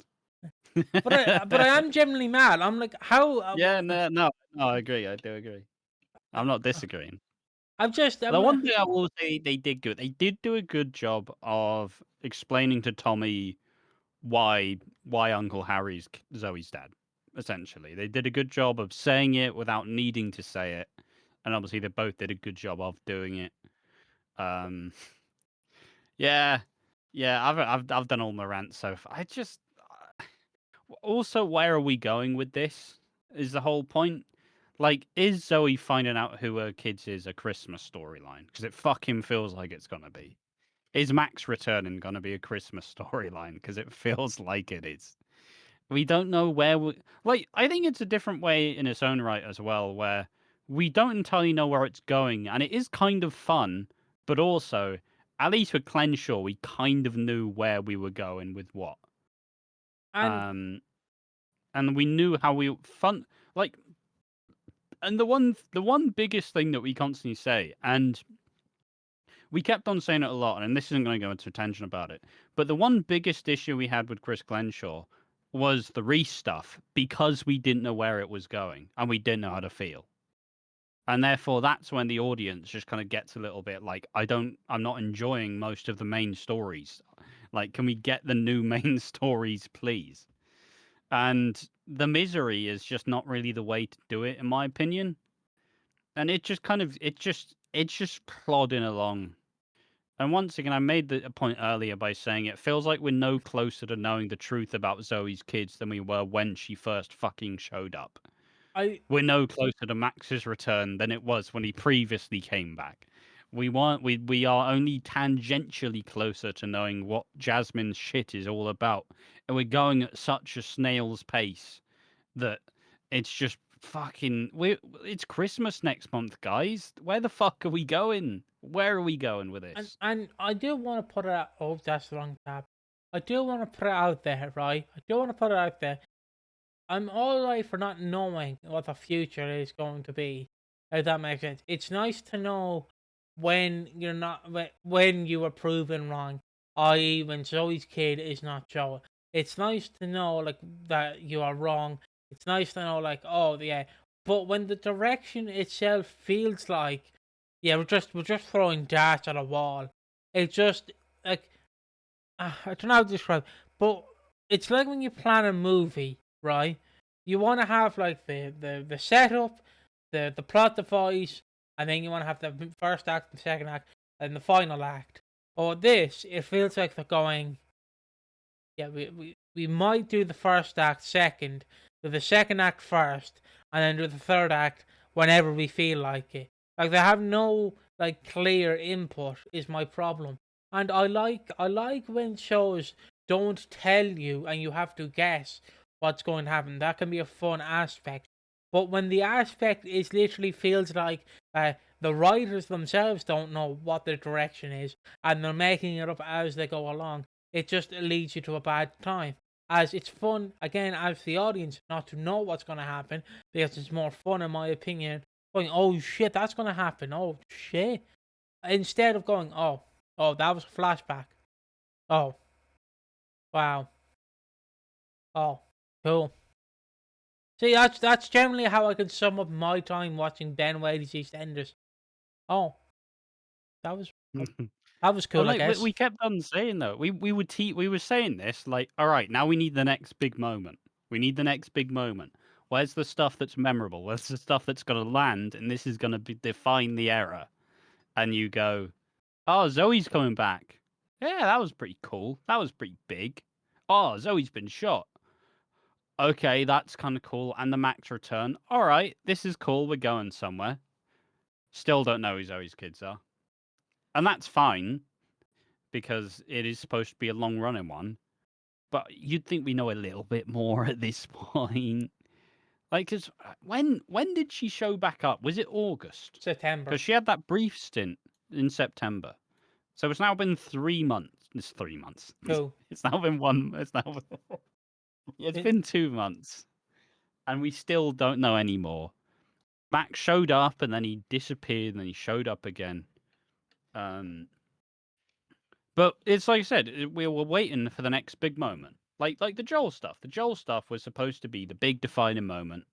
but I am genuinely mad. I'm like, how? Yeah, no, I agree. I do agree. I'm not disagreeing. I'm just. The I'm. one thing I will say they did good. They did do a good job of explaining to Tommy why Uncle Harry's Zoe's dad. Essentially, they did a good job of saying it without needing to say it, and obviously they both did a good job of doing it. Um, yeah, yeah. I've done all my rants so far. I just also, where are we going with this? Is the whole point? Like, is Zoe finding out who her kids is a Christmas storyline? Because it fucking feels like it's gonna be. Is Max returning gonna be a Christmas storyline? Because it feels like it is. We don't know where we. Like, I think it's a different way in its own right as well, where we don't entirely know where it's going, and it is kind of fun, but also, at least with Clenshaw, we kind of knew where we were going with what. And Um, and we knew how we fun like and the one biggest thing that we constantly say, and we kept on saying it a lot, and this isn't going to go into attention about it, but the one biggest issue we had with Chris Glenshaw was the Reese stuff, because we didn't know where it was going and we didn't know how to feel. And therefore that's when the audience just kind of gets a little bit like, I'm not enjoying most of the main stories. Like, can we get the new main stories, please? And the misery is just not really the way to do it, in my opinion. And it just kind of it's just plodding along. And once again, I made the point earlier by saying it feels like we're no closer to knowing the truth about Zoe's kids than we were when she first fucking showed up. I We're no closer to Max's return than it was when he previously came back. We are only tangentially closer to knowing what Jasmine's shit is all about. And we're going at such a snail's pace that it's just fucking it's Christmas next month, guys. Where the fuck are we going? Where are we going with and this? and I do want to put it out. Oh, that's the wrong tab. I do want to put it out there, right? I do want to put it out there. I'm all right for not knowing what the future is going to be. If that makes sense. It's nice to know when you're not when you were proven wrong, i.e., when Zoe's kid is not Joe. It's nice to know like that you are wrong. It's nice to know like, oh yeah. But when the direction itself feels like, yeah, we're just throwing darts at a wall. It just like I don't know how to describe, but it's like when you plan a movie, right? You want to have like the setup, the plot device, and then you want to have the first act, the second act, and the final act. Or this, it feels like they're going, yeah, we might do the first act second, do the second act first, and then do the third act whenever we feel like it. Like they have no like clear input is my problem. And I like when shows don't tell you and you have to guess what's going to happen. That can be a fun aspect. But when the aspect is literally feels like the writers themselves don't know what their direction is and they're making it up as they go along, it just leads you to a bad time. As it's fun, again, as the audience, not to know what's going to happen, because it's more fun, in my opinion, going, oh shit, that's going to happen, oh shit. Instead of going, oh, that was a flashback. Oh, wow. Oh, cool. See, that's generally how I can sum up my time watching Ben Whaley's EastEnders. Oh, that was that was Well, cool, I like guess. we kept on saying though, we were saying this like, all right, now we need the next big moment. We need the next big moment. Where's the stuff that's memorable? Where's the stuff that's gonna land, and this is gonna define the era? And you go, oh, Zoe's coming back. Yeah, that was pretty cool. That was pretty big. Oh, Zoe's been shot. Okay, that's kind of cool. And the Max return. All right, this is cool. We're going somewhere. Still don't know who Zoe's kids are. And that's fine because it is supposed to be a long running one. But you'd think we know a little bit more at this point. Like, cause when did she show back up? Was it August? September. Because she had that brief stint in September. So it's now been 3 months. It's 3 months. Two. It's now been one. It's now. It's been 2 months, and we still don't know any more. Max showed up, and then he disappeared, and then he showed up again. But it's like I said, we were waiting for the next big moment, like the Joel stuff. The Joel stuff was supposed to be the big defining moment,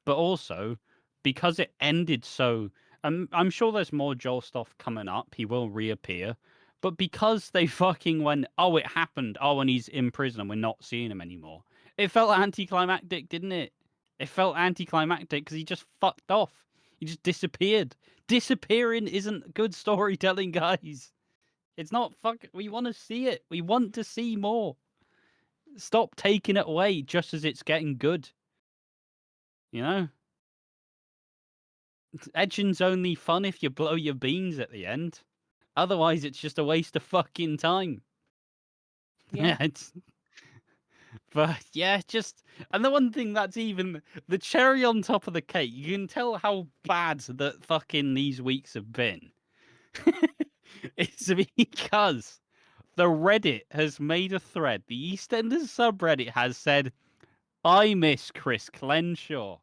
but also because it ended so. I'm sure there's more Joel stuff coming up. He will reappear, but because they fucking went, oh, it happened. Oh, and he's in prison, and we're not seeing him anymore. It felt anticlimactic, didn't it? It felt anticlimactic because he just fucked off. He just disappeared. Disappearing isn't good storytelling, guys. It's not we want to see it. We want to see more. Stop taking it away just as it's getting good. You know? Edging's only fun if you blow your beans at the end. Otherwise, it's just a waste of fucking time. Yeah. But yeah, just. And the one thing that's even the cherry on top of the cake, you can tell how bad that fucking these weeks have been. It's because the Reddit has made a thread. The EastEnders subreddit has said, I miss Chris Clenshaw.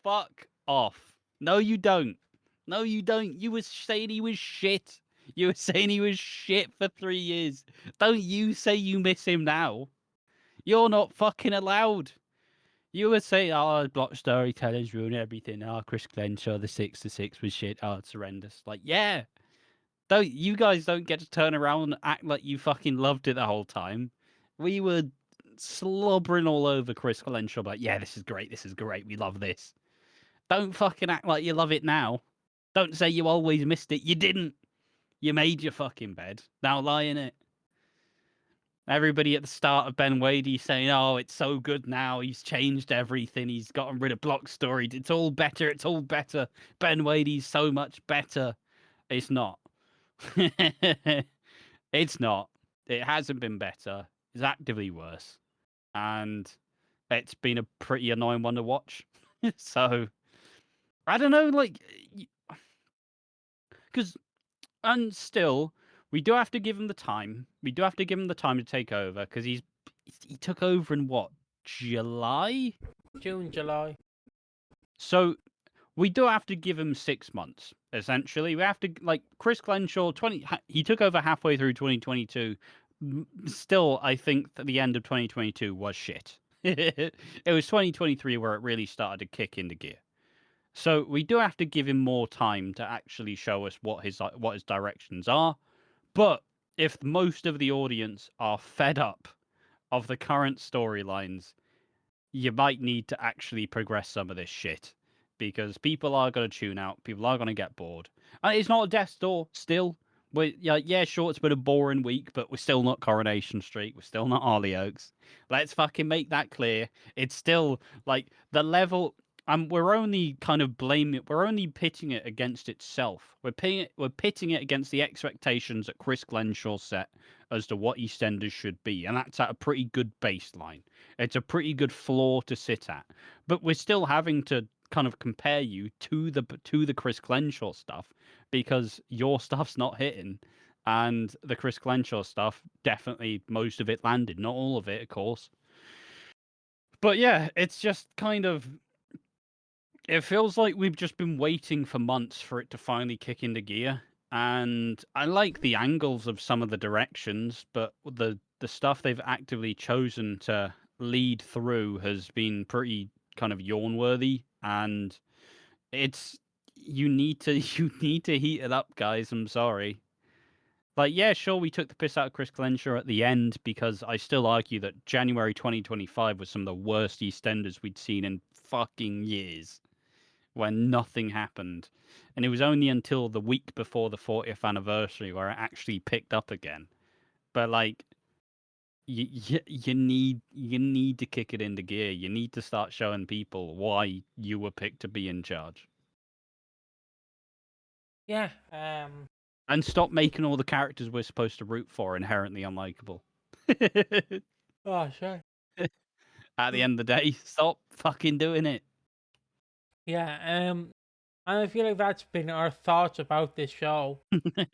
Fuck off. No, you don't. No, you don't. You were saying he was shit. You were saying he was shit for 3 years. Don't you say you miss him now. You're not fucking allowed. You were saying, oh, block storytellers ruin everything. Oh, Chris Clenshaw, the 6 to 6 was shit. Oh, it's horrendous. Like, yeah. Don't you guys don't get to turn around and act like you fucking loved it the whole time. We were slobbering all over Chris Clenshaw, like, yeah, this is great, we love this. Don't fucking act like you love it now. Don't say you always missed it. You didn't. You made your fucking bed. Now lie in it. Everybody at the start of Ben Wadey saying, oh, it's so good now. He's changed everything. He's gotten rid of block story. It's all better. It's all better. Ben Wadey's so much better. It's not. It's not. It hasn't been better. It's actively worse. And it's been a pretty annoying one to watch. So, I don't know, like, because, and still, we do have to give him the time. We do have to give him the time to take over, because he took over in what, July? June, July. So, we do have to give him 6 months, essentially. We have to, like, Chris Clenshaw, he took over halfway through 2022. Still, I think that the end of 2022 was shit. It was 2023 where it really started to kick into gear. So we do have to give him more time to actually show us what his directions are. But if most of the audience are fed up of the current storylines, you might need to actually progress some of this shit, because people are going to tune out. People are going to get bored. And it's not a death door still. Yeah, sure, it's been a boring week, but we're still not Coronation Street. We're still not Hollyoaks. Let's fucking make that clear. It's still like the level. We're only kind of blaming it. We're only pitting it against itself. We're pitting it against the expectations that Chris Glenshaw set as to what EastEnders should be, and that's at a pretty good baseline. It's a pretty good floor to sit at. But we're still having to kind of compare you to the Chris Glenshaw stuff, because your stuff's not hitting, and the Chris Glenshaw stuff, definitely most of it landed, not all of it, of course. But yeah, it's just kind of, it feels like we've just been waiting for months for it to finally kick into gear. And I like the angles of some of the directions, but the stuff they've actively chosen to lead through has been pretty kind of yawn worthy. And it's, you need to heat it up, guys. I'm sorry. Like, yeah, sure, we took the piss out of Chris Glenshaw at the end, because I still argue that January 2025 was some of the worst EastEnders we'd seen in fucking years, when nothing happened. And it was only until the week before the 40th anniversary where it actually picked up again. But like, you need to kick it into gear. You need to start showing people why you were picked to be in charge. Yeah. And stop making all the characters we're supposed to root for inherently unlikable. Oh, sure. At the end of the day, stop fucking doing it. Yeah. And I feel like that's been our thoughts about this show.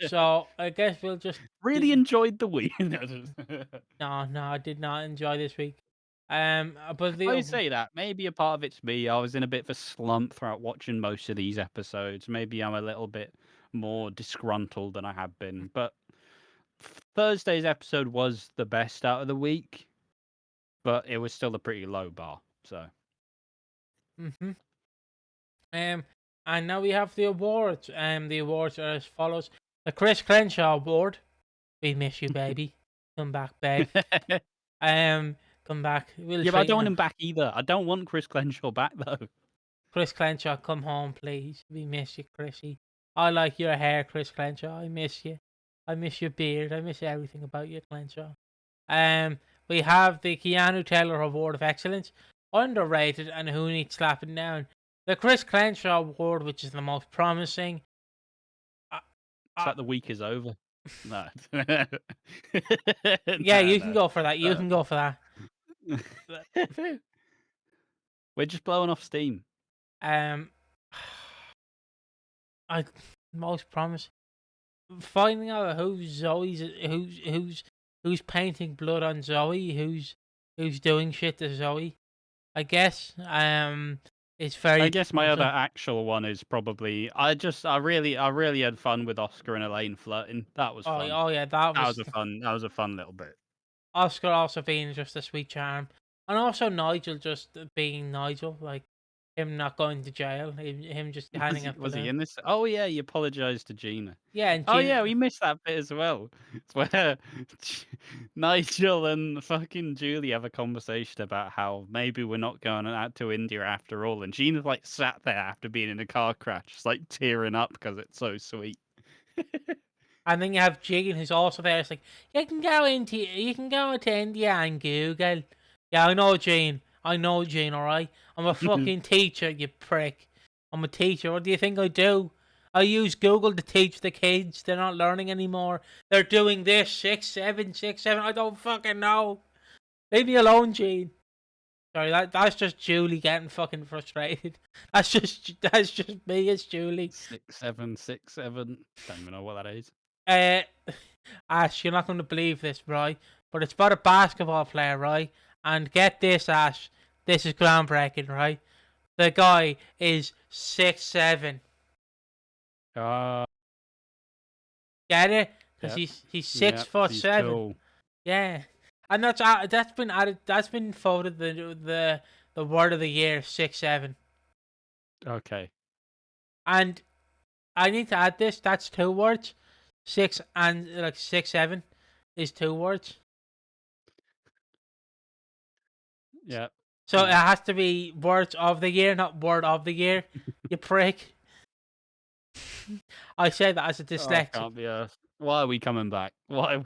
So I guess we'll just Really enjoyed the week. no, I did not enjoy this week. But I the say that. Maybe a part of it's me. I was in a bit of a slump throughout watching most of these episodes. Maybe I'm a little bit more disgruntled than I have been. But Thursday's episode was the best out of the week, but it was still a pretty low bar. So mhm. And now we have the awards. The awards are as follows: the Chris Crenshaw Award. We miss you, baby. Come back, babe. Um, come back. We'll yeah, but I treat you don't want now. him back either. I don't want Chris Crenshaw back though. Chris Crenshaw, come home, please. We miss you, Chrissy. I like your hair, Chris Crenshaw. I miss you. I miss your beard. I miss everything about you, Crenshaw. Um, we have the Keanu Taylor Award of Excellence, underrated and who needs slapping down. The Chris Crenshaw Award, which is the most promising. Uh, It's uh, like the week is over. No. yeah, no, you can no. go for that. You can go for that. We're just blowing off steam. Um, I most promising. Finding out who's painting blood on Zoe, who's doing shit to Zoe. I guess it's I very guess my other promising. actual one is probably I really had fun with Oscar and Elaine flirting. That was fun. Oh yeah, that was That was a fun little bit. Oscar also being just a sweet charm, and also Nigel just being Nigel, like him not going to jail, him just handing a Was he balloon. in this? Oh yeah, he apologized to Gina. Yeah, and Oh yeah, Gina, we missed that bit as well. It's where Nigel and fucking Julie have a conversation about how maybe we're not going out to India after all, and Gina's like sat there after being in a car crash, just like tearing up because it's so sweet. and then you have Jean who's also there. It's like you can go into India and Google. Yeah, I know Jean. I know Jean. All right, I'm a fucking teacher, you prick. I'm a teacher. What do you think I do? I use Google to teach the kids. They're not learning anymore. They're doing this 6, 7, 6, 7. I don't fucking know. Leave me alone, Jean. Sorry, that's just Julie getting fucking frustrated. That's just me as Julie. 6767. Don't even know what that is. Uh, Ash, you're not going to believe this, right? But it's about a basketball player, right? And get this, Ash. This is groundbreaking, right? The guy is 6'7". Ah, Get it? Because yep, he's six yep. foot He's seven. tall. Yeah, and that's been added. That's been voted the word of the year 6'7". Okay. And I need to add this. That's 2 words. Six and like 6'7" is 2 words. Yep. So it Yep. has to be words of the year, not word of the year. You prick. I say that as a Oh, I dyslexic. can't be asked. Why are we coming back? Why are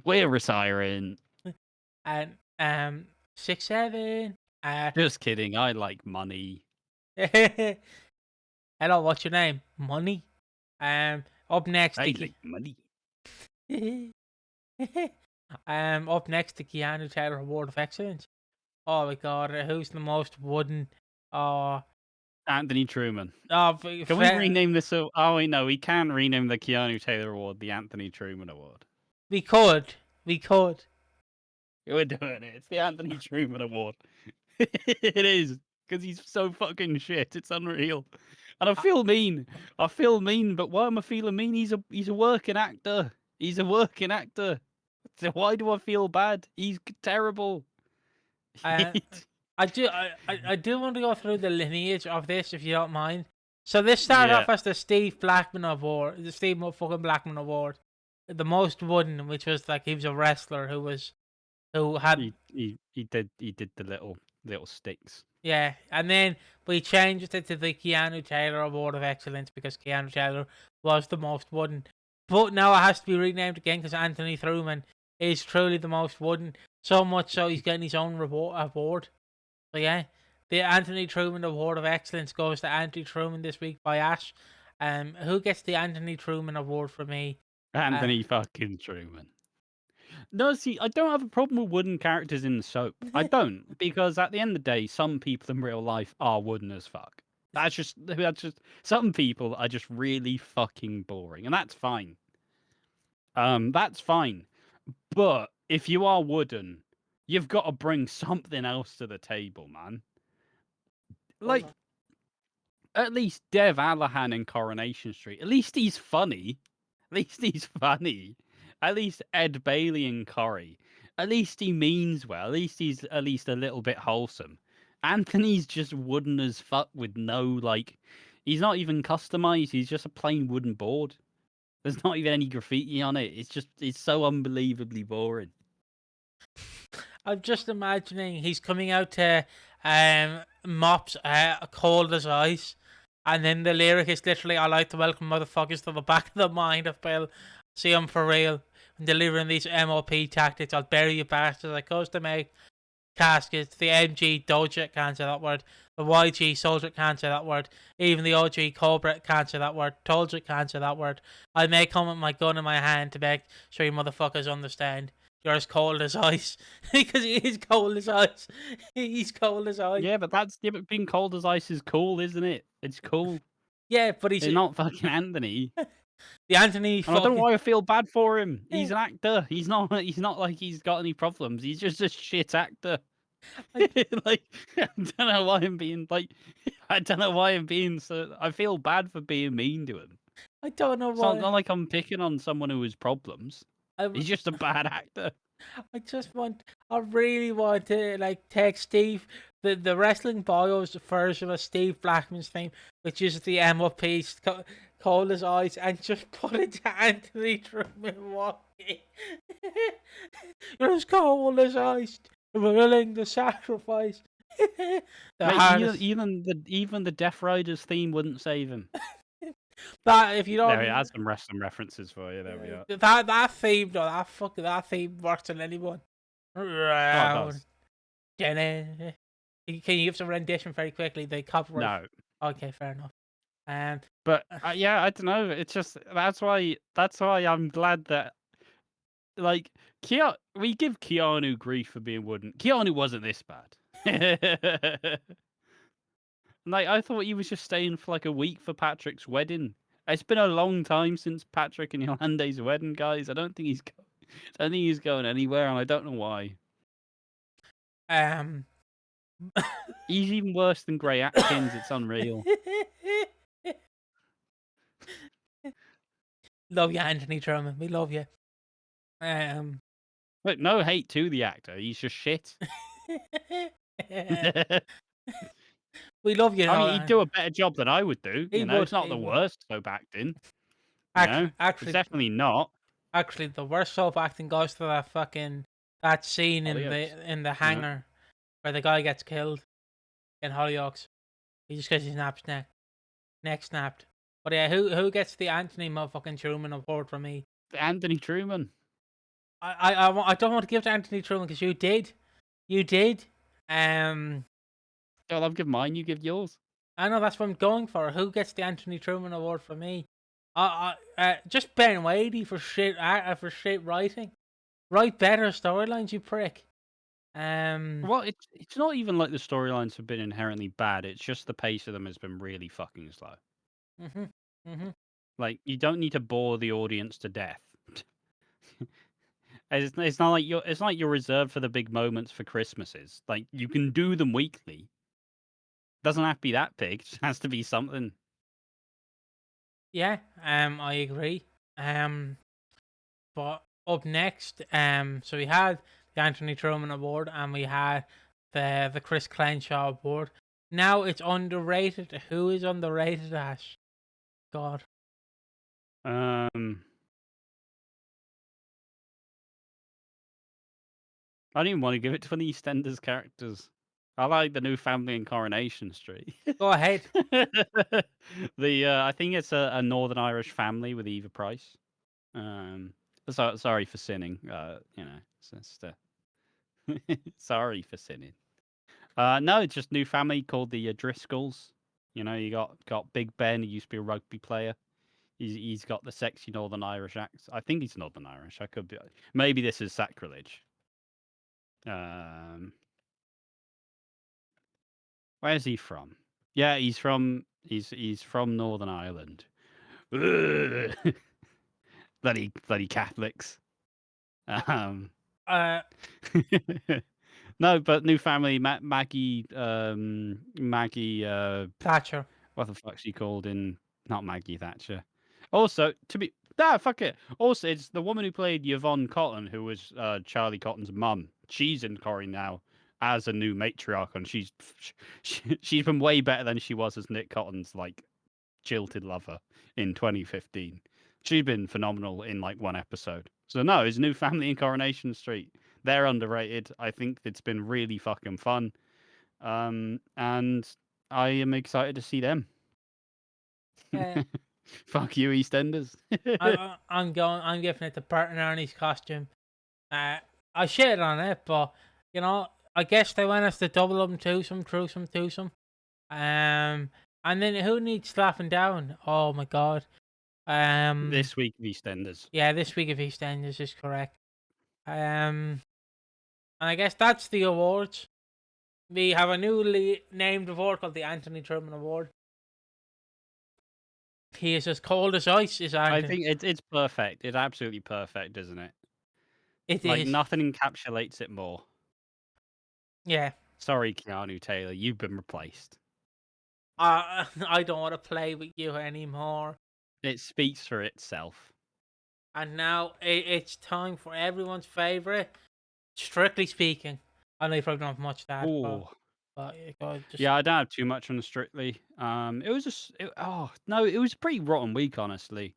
we're retiring? And 6'7". Just kidding. I like money. Hello, what's your name? Money. Up next, I like money. up next, the Keanu Taylor Award of Excellence. Oh my God, who's the most wooden? Oh, Anthony Truman. oh, Can we rename this? Oh, wait, no, we can rename the Keanu Taylor Award the Anthony Truman Award. we could. We're doing it. It's the Anthony Truman Award. It is because he's so fucking shit. It's unreal. And I feel mean. I feel mean, but why am I feeling mean? He's a working actor. He's a working actor. So why do I feel bad? He's terrible. Uh, I do want to go through the lineage of this, if you don't mind. So this started Yeah. off as the Steve Blackman Award, the Steve fucking Blackman Award, the most wooden, which was like he was a wrestler who had He did the little sticks. yeah, and then we changed it to the Keanu Taylor Award of Excellence because Keanu Taylor was the most wooden. But now it has to be renamed again because Anthony Truman is truly the most wooden. So much so he's getting his own award. So yeah, the Anthony Truman Award of Excellence goes to Anthony Truman this week by Ash. Who gets the Anthony Truman Award for me? Anthony fucking Truman. No, see, I don't have a problem with wooden characters in the soap. I don't, because at the end of the day, some people in real life are wooden as fuck. That's just some people are just really fucking boring, and that's fine. That's fine. But if you are wooden, you've got to bring something else to the table, man. Hold Like, on. at least Dev Allahan in Coronation Street. At least he's funny. At least he's funny. At least Ed Bailey in Corrie. At least he means well. At least he's at least a little bit wholesome. Anthony's just wooden as fuck with no, like, he's not even customized. He's just a plain wooden board. There's not even any graffiti on it. It's so unbelievably boring. I'm just imagining he's coming out to Mops cold as ice, and then the lyric is literally, "I like to welcome motherfuckers to the back of the mind of Bill. See 'em for real. And delivering these MOP tactics, I'll bury you bastards. I goes to make caskets. The MG Doja can't say that word. The YG Soldier can't say that word. Even the OG Cobra can't say that word. Told you can't say that word. I may come with my gun in my hand to make sure you motherfuckers understand. You're as cold as ice." Because he is cold as ice. He's cold as ice. But being cold as ice is cool, isn't it? It's cool. Yeah, but he's It's not fucking Anthony. the Anthony And I don't know fucking. why I feel bad for him. He's an actor. He's not. He's not like he's got any problems. He's just a shit actor. I, Like, I don't know why I'm being like. I don't know why I'm being so. I feel bad for being mean to him. I don't know It's not why. like I'm picking on someone who has problems. I, He's just a bad actor. I just want, I really want to like take Steve, the wrestling bios version of Steve Blackman's theme, which is the MOP cold as ice, and just put it to Anthony Truman walking. You're as cold as ice, willing to sacrifice. The Mate, hardest. even the Death Riders theme wouldn't save him. That if you There, it don't, has some wrestling references for you. There we are. that theme, though, that theme works on anyone. Oh, it does. Can you give some rendition very quickly? The copyright. No. Okay, fair enough. Um, But yeah, I don't know. It's just that's why I'm glad that like we give Keanu grief for being wooden. Keanu wasn't this bad. Like I thought he was just staying for like a week for Patrick's wedding. It's been a long time since Patrick and Yolande's wedding, guys. I don't think he's going anywhere, and I don't know why. um, He's even worse than Gray Atkins. It's unreal. love you, Anthony Truman. We love you. Look, no hate to the actor. He's just shit. We love you. I mean, Know, he'd do a better job than I would do. he It's would. not He the would. worst soap acting. Actually, It's definitely not. actually, the worst soap acting goes to that scene in Hollyoaks. the hangar where the guy gets killed in Hollyoaks. He just gets his neck snapped. But yeah, who gets the Anthony motherfucking Truman award from me? Anthony Truman. I don't want to give it to Anthony Truman because you did. Well, I'll give mine. You give yours. I know that's what I'm going for. Who gets the Anthony Truman award from me? Just Ben Wadey for shit writing. Write better storylines, you prick. Well, it's not even like the storylines have been inherently bad. It's just the pace of them has been really fucking slow. Mhm, mhm. Like you don't need to bore the audience to death. It's not like you're reserved for the big moments for Christmases. Like you can do them weekly. Doesn't have to be that big. It just has to be something. Yeah, I agree. But up next, so we had the Anthony Truman Award and we had the Chris Crenshaw Award. Now it's underrated. Who is underrated, Ash? God. Um, I don't even want to give it to the EastEnders characters. I like the new family in Coronation Street. Go ahead. I think it's a Northern Irish family with Eva Price. Sorry for sinning. It's just, sorry for sinning. No, it's just new family called the Driscolls. You got Big Ben. He used to be a rugby player. He's got the sexy Northern Irish accent. I think he's Northern Irish. I could be. Maybe this is sacrilege. Where's he from? Yeah, he's from He's from Northern Ireland. bloody Catholics. Um, Uh, no, but new family, Maggie, Maggie, Thatcher. what the fuck's she called in? Not Maggie Thatcher. Also, fuck it. Also, it's the woman who played Yvonne Cotton, who was Charlie Cotton's mum. She's in Corrie now as a new matriarch, and she's been way better than she was as Nick Cotton's like jilted lover in 2015. She's been phenomenal in like one episode. So no, his new family in Coronation Street. They're underrated. I think it's been really fucking fun. And I am excited to see them. Uh, Fuck you, EastEnders. I'm giving it to Bert and Ernie's costume. I shit on it, but you know, I guess they want us to double them, twosome. And then who needs slapping down? Oh my god. This week of EastEnders. Yeah, this week of EastEnders is correct. And I guess that's the awards. We have a newly named award called the Anthony Truman Award. He is as cold as ice, is I Anthony. think it's perfect. It's absolutely perfect, isn't it? It Like is. nothing encapsulates it more. Yeah. Sorry, Keanu Taylor, you've been replaced. I don't want to play with you anymore. It speaks for itself. And now it's time for everyone's favorite, Strictly Speaking. I know you probably don't have much to add, Oh, but just... yeah, I don't have too much on the Strictly. It was just, oh no, it was a pretty rotten week, honestly.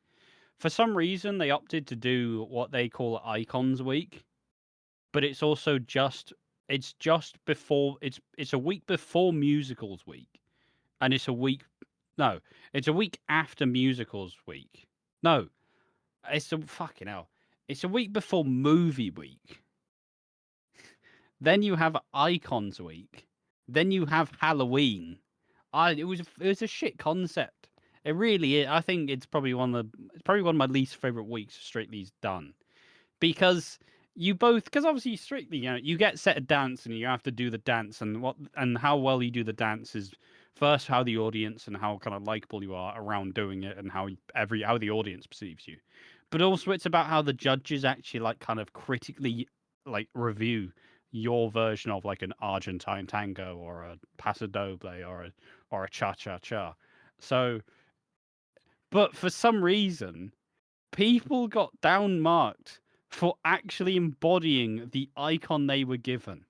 For some reason, they opted to do what they call Icons Week, but it's also just before it's a week before Musicals Week, and it's a week it's a week after Musicals Week. No, it's a fucking hell. It's a week before Movie Week. Then you have Icons Week. Then you have Halloween. It was a shit concept. It really is. I think it's probably one of my least favorite weeks Strictly's done, because because obviously Strictly, you get set a dance and you have to do the dance, and how well you do the dance is first how the audience and how kind of likable you are around doing it, and how the audience perceives you, but also it's about how the judges actually like kind of critically like review your version of like an Argentine tango or a paso doble or a cha cha cha. So, but for some reason, people got down marked for actually embodying the icon they were given.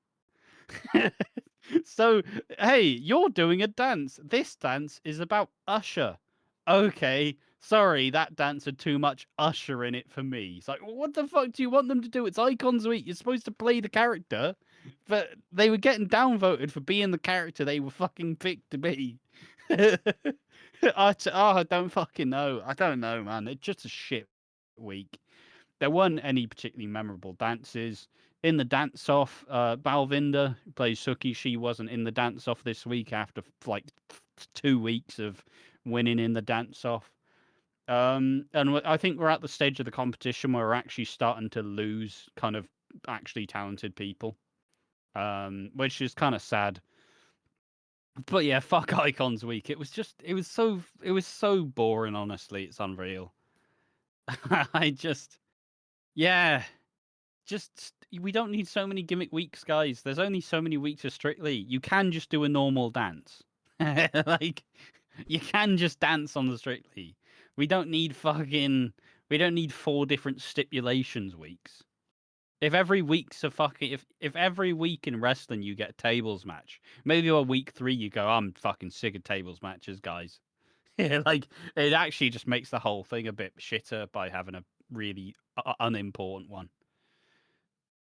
So, hey, you're doing a dance. This dance is about Usher. Okay, sorry, that dance had too much Usher in it for me. It's like, what the fuck do you want them to do? It's Icons Week. You're supposed to play the character. But they were getting downvoted for being the character they were fucking picked to be. I don't fucking know. I don't know, man. It's just a shit week. There weren't any particularly memorable dances. In the dance off, Balvinda, who plays Suki, she wasn't in the dance off this week after like 2 weeks of winning in the dance off. And I think we're at the stage of the competition where we're actually starting to lose kind of actually talented people, which is kind of sad. But yeah, fuck Icons Week. It was so boring. Honestly, it's unreal. I just, yeah, we don't need so many gimmick weeks, guys. There's only so many weeks of Strictly. You can just do a normal dance. Like, you can just dance on the Strictly. We don't need 4 different stipulations weeks. If every week's a fucking if every week in wrestling you get a tables match, maybe by week 3 you go, I'm fucking sick of tables matches, guys. Yeah, like it actually just makes the whole thing a bit shitter by having a really unimportant one.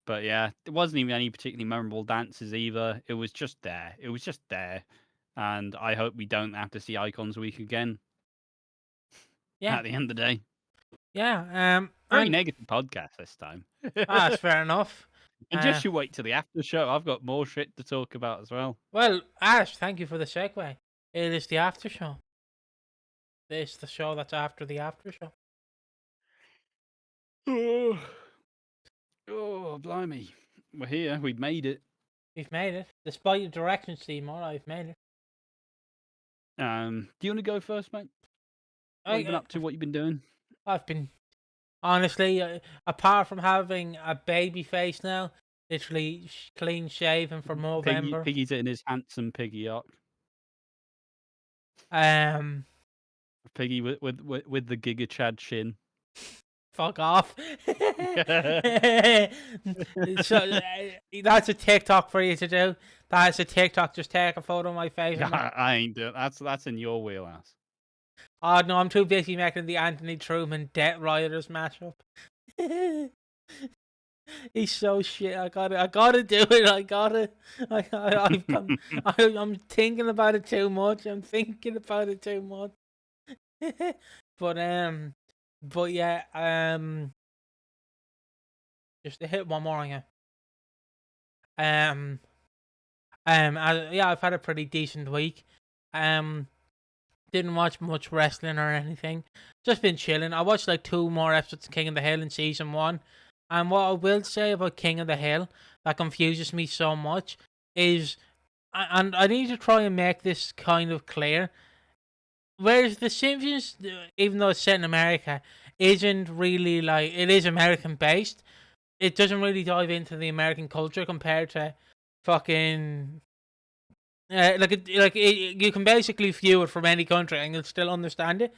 But yeah, there wasn't even any particularly memorable dances either. It was just there. It was just there. And I hope we don't have to see Icons Week again Yeah. at the end of the day. Yeah. Very And negative podcast this time. that's fair enough. And just you wait till the after show. I've got more shit to talk about as well. Well, Ash, thank you for the segue. It is the after show. It's the show that's after the after show. Oh, blimey. We're here. We've made it. We've made it. Despite your directions, Seymour, I've made it. Do you want to go first, mate? What you been I, up to? What you been doing? I've been honestly, apart from having a baby face now, literally clean shaven for November. Piggy's in his handsome piggy arc. Um, Piggy with the Giga Chad chin. fuck off. So that's a TikTok for you to do. That's a TikTok. Just take a photo of my face. And I ain't doing that's in your wheelhouse. oh no, I'm too busy making the Anthony Truman Debt Rioters mashup. He's so shit. I gotta do it. I'm thinking about it too much. I'm thinking about it too much. but but yeah, just to hit one more on you. Yeah, I've had a pretty decent week. Didn't watch much wrestling or anything. Just been chilling. I watched like 2 more episodes of King of the Hill in season 1. And what I will say about King of the Hill that confuses me so much is, and I need to try and make this kind of clear. Whereas The Simpsons, even though it's set in America, isn't really like, it is American based. It doesn't really dive into the American culture compared to fucking you can basically view it from any country and you'll still understand it.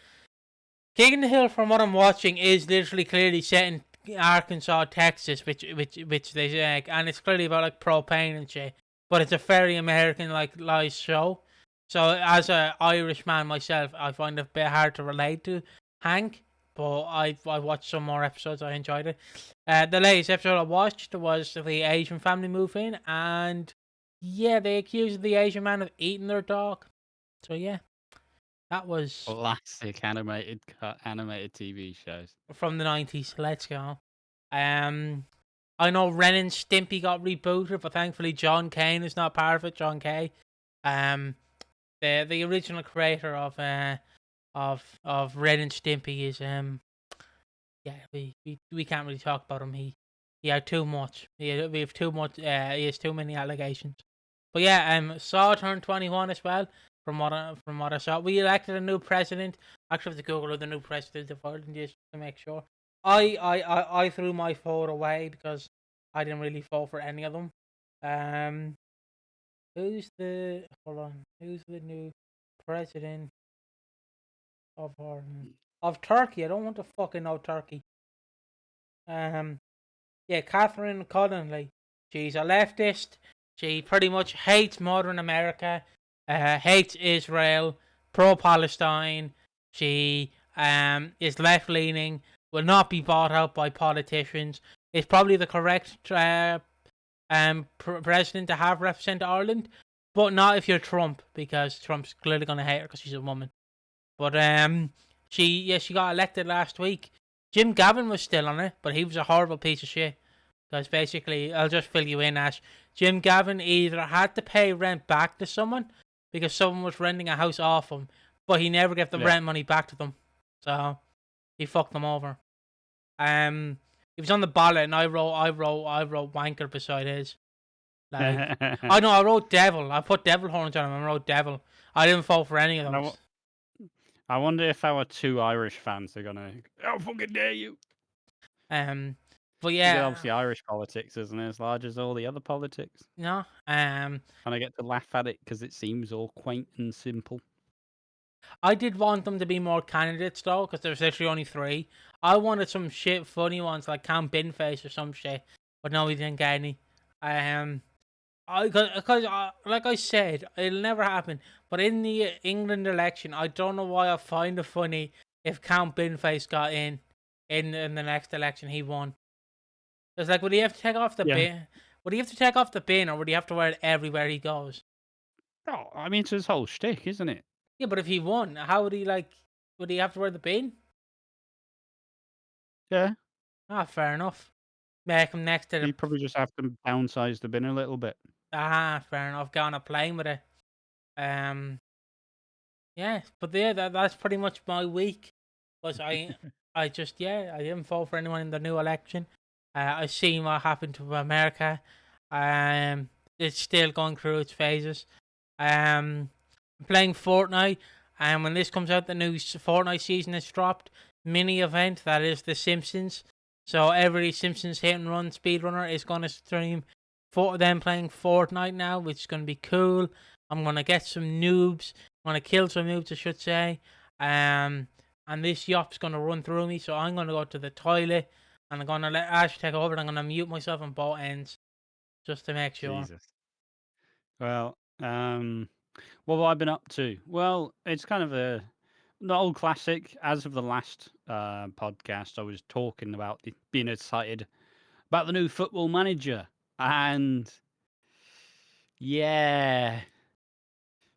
King of the Hill, from what I'm watching, is literally clearly set in Arkansas, Texas, which they say, and it's clearly about like propane and shit. But it's a very American like live show. So as a Irish man myself, I find it a bit hard to relate to Hank. But I watched some more episodes. I enjoyed it. The latest episode I watched was the Asian family move in, and yeah, they accused the Asian man of eating their dog. So yeah, that was Classic animated TV shows. from the 90s. Let's go. I know Ren and Stimpy got rebooted, but thankfully John Kane is not part of it. John Kay, the original creator of Ren and Stimpy is yeah, we can't really talk about him. He had too much. We have too much. He has too many allegations. But yeah, Saw turned 21 as well. From what I saw, we elected a new president. I actually have to Google who the new president of Ireland just to make sure. I threw my vote away because I didn't really vote for any of them. Who's the hold on? Who's the new president of Ireland? Of Turkey? I don't want to fucking know Turkey. Yeah, Catherine Connolly. She's a leftist. She pretty much hates modern America, hates Israel, pro-Palestine. She is left-leaning, will not be bought out by politicians. Is probably the correct president to have represent Ireland, but not if you're Trump, because Trump's clearly going to hate her because she's a woman. But she got elected last week. Jim Gavin was still on it, but he was a horrible piece of shit. Because basically, I'll just fill you in, Ash. Jim Gavin either had to pay rent back to someone because someone was renting a house off him, but he never gave the rent money back to them. So he fucked them over. He was on the ballot, and I wrote wanker beside his. Like, I know I wrote devil. I put devil horns on him and wrote devil. I didn't vote for any of them. I wonder if our 2 Irish fans are gonna. How fucking dare you! But yeah, obviously Irish politics isn't as large as all the other politics. No. And I get to laugh at it because it seems all quaint and simple. I did want them to be more candidates though, because there's literally only 3. I wanted some shit funny ones like Count Binface or some shit, but no, we didn't get any. Because like I said, it'll never happen. But in the England election, I don't know why I find it funny if Count Binface got in the next election he won. It's like, would he have to take off the bin? Would he have to take off the bin, or would he have to wear it everywhere he goes? Oh, I mean, it's his whole shtick, isn't it? Yeah, but if he won, how would he would he have to wear the bin? Yeah. Ah, fair enough. Make him next to the... He'd probably just have to downsize the bin a little bit. Ah, fair enough. Go on a plane with it. Yeah, but yeah, that's pretty much my week. Was I didn't vote for anyone in the new election. I seen what happened to America. It's still going through its phases. playing Fortnite, and when this comes out, the new Fortnite season is dropped. Mini event that is The Simpsons. So every Simpsons hit and run speedrunner is gonna stream four of them playing Fortnite now, which is gonna be cool. I'm gonna get some noobs. I'm gonna kill some noobs, I should say. And this yop's gonna run through me, so I'm gonna go to the toilet and I'm gonna let Ash take over. And I'm gonna mute myself on both ends just to make sure. Jesus. Well, what have I been up to? Well, it's kind of an old classic. As of the last podcast, I was talking about being excited about the new Football Manager, and yeah,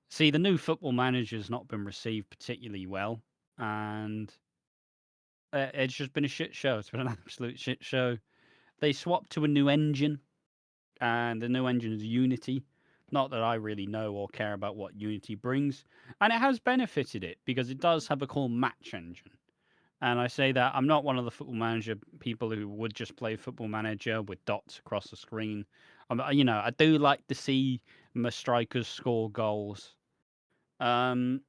see, the new Football Manager's not been received particularly well, and it's just been a shit show. It's been an absolute shit show. They swapped to a new engine, and the new engine is Unity. Not that I really know or care about what Unity brings, and it has benefited it because it does have a cool match engine. And I say that I'm not one of the Football Manager people who would just play Football Manager with dots across the screen. I do like to see my strikers score goals. And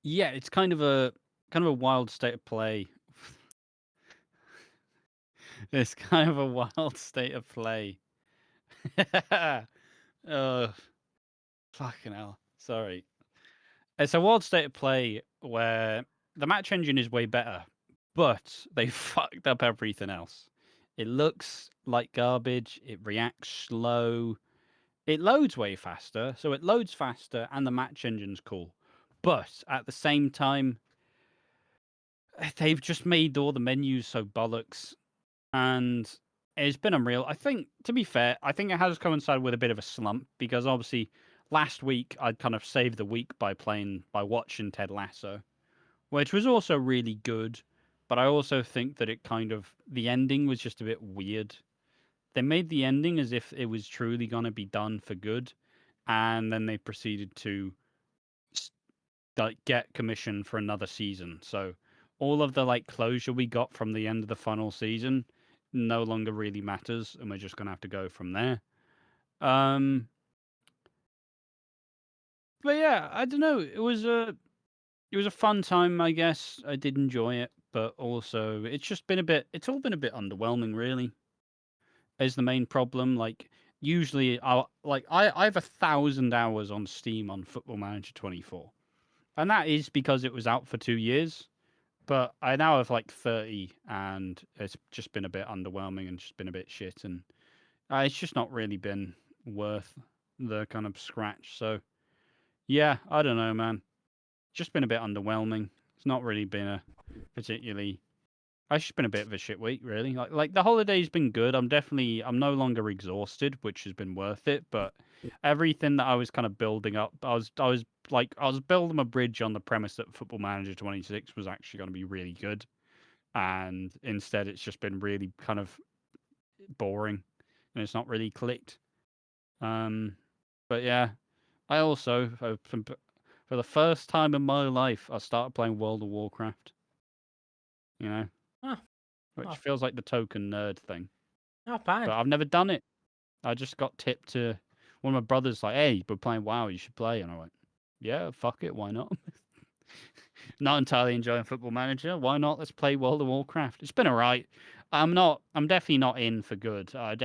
yeah, it's kind of a wild state of play. It's kind of a wild state of play. Oh, fucking hell. Sorry. It's a wild state of play where the match engine is way better, but they fucked up everything else. It looks like garbage. It reacts slow. It loads way faster, so it loads faster, and the match engine's cool. But at the same time, they've just made all the menus so bollocks, and it's been unreal. I think, to be fair, I think it has coincided with a bit of a slump because obviously last week I'd kind of saved the week by watching Ted Lasso, which was also really good. But I also think that the ending was just a bit weird. They made the ending as if it was truly going to be done for good, and then they proceeded to get commission for another season. So all of the closure we got from the end of the final season no longer really matters, and we're just gonna have to go from there. Um, but yeah, I don't know. It was a fun time, I guess. I did enjoy it, but also it's just been a bit. It's all been a bit underwhelming, really. Is the main problem. Usually, I have 1,000 hours on Steam on Football Manager 24, and that is because it was out for 2 years. But I now have 30, and it's just been a bit underwhelming and just been a bit shit, and it's just not really been worth the kind of scratch. So yeah, I don't know, man. Just been a bit underwhelming. It's not really been a particularly. It's just been a bit of a shit week, really. The holiday's been good. I'm no longer exhausted, which has been worth it. But everything that I was kind of building up, I was building a bridge on the premise that Football Manager 26 was actually going to be really good, and instead it's just been really kind of boring, and it's not really clicked. But yeah, I also for the first time in my life I started playing World of Warcraft. You know, Huh, which not, feels like the token nerd thing, not but bad. I've never done it. I just got tipped to one of my brothers like, "Hey, we're playing WoW. You should play." And I went, "Yeah, fuck it, why not?" Not entirely enjoying Football Manager. Why not? Let's play World of Warcraft. It's been alright. I'm not. I'm definitely not in for good. I'm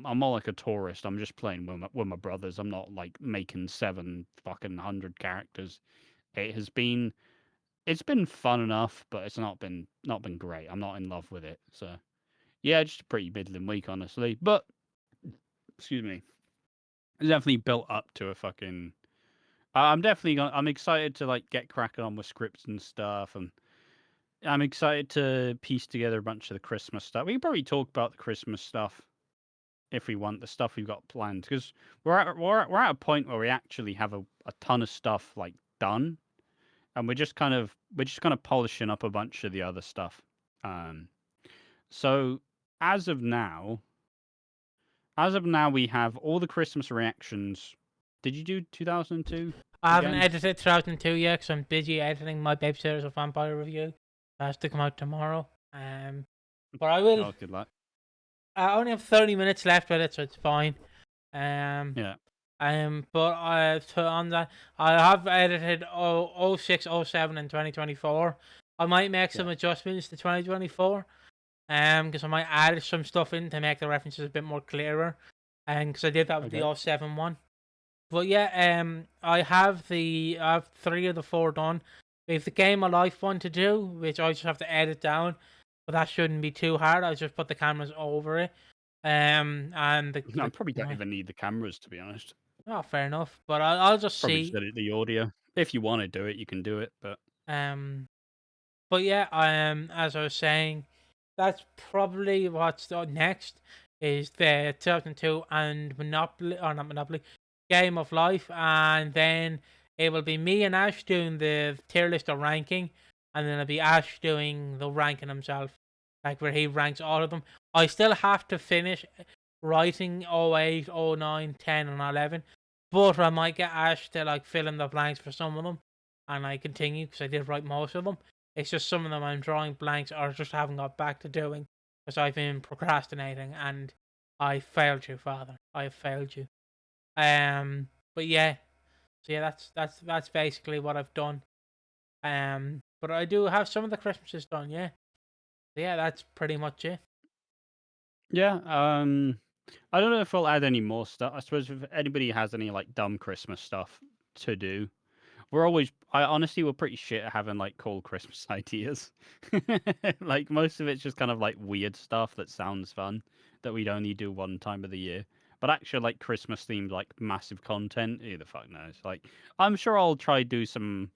more like a tourist. I'm just playing with my brothers. I'm not making 7 fucking 100 characters. It has been. It's been fun enough, but it's not been great. I'm not in love with it. So yeah, just a pretty middling week, honestly. But excuse me, it's definitely built up to a fucking. I'm excited to get cracking on with scripts and stuff, and I'm excited to piece together a bunch of the Christmas stuff. We can probably talk about the Christmas stuff if we want, the stuff we've got planned, because we're at a point where we actually have a ton of stuff done, and we're just kind of polishing up a bunch of the other stuff. Um, so as of now, we have all the Christmas reactions. Did you do 2002 I haven't again? edited 2002 yet because I'm busy editing my Babysitter's a Vampire review. That has to come out tomorrow. But I will. Oh, good luck. I only have 30 minutes left with it, so it's fine. Um, Yeah. But on that, I have edited 06, 07, and 2024. I might make Yeah. some adjustments to 2024. Because I might add some stuff in to make the references a bit more clearer. Because I did that with the Okay. 07 one. But yeah, I have 3 of the 4 done. We have the Game of Life one to do, which I just have to edit down, but that shouldn't be too hard. I just put the cameras over it. And I probably don't even need the cameras, to be honest. oh, fair enough. But I'll just Probably just see. edit the audio. If you want to do it, you can do it. But Um, but yeah, as I was saying, that's probably what's next is the 2002 and Monopoly, or not Monopoly, Game of Life, and then it will be me and Ash doing the tier list of ranking, and then it'll be Ash doing the ranking himself, like where he ranks all of them. I still have to finish writing 08, 09, 10, and 11, but I might get Ash to like fill in the blanks for some of them, and I continue because I did write most of them. It's just some of them I'm drawing blanks or just haven't got back to doing because I've been procrastinating and I failed you, Father. I have failed you. But yeah, so yeah, that's basically what I've done. But I do have some of the Christmases done. Yeah, so yeah, that's pretty much it. yeah, I don't know if I'll add any more stuff. I suppose if anybody has any like dumb Christmas stuff to do, I honestly, we're pretty shit at having like cool Christmas ideas. Like most of it's just kind of like weird stuff that sounds fun that we'd only do one time of the year. But actually, like Christmas themed, like massive content, who the fuck knows? Like, I'm sure I'll try do some.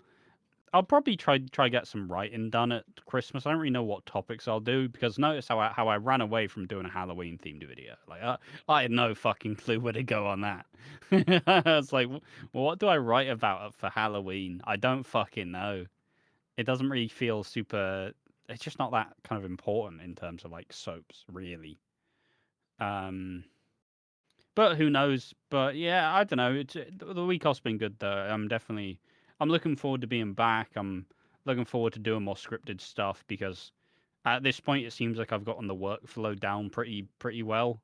I'll probably try get some writing done at Christmas. I don't really know what topics I'll do because notice how I ran away from doing a Halloween themed video. Like I had no fucking clue where to go on that. I was like, well, what do I write about for Halloween? I don't fucking know. It doesn't really feel super. It's just not that kind of important in terms of like soaps, really. Um, but who knows? But yeah, I don't know. The week off's been good though. I'm looking forward to being back. I'm looking forward to doing more scripted stuff because at this point it seems like I've gotten the workflow down pretty well.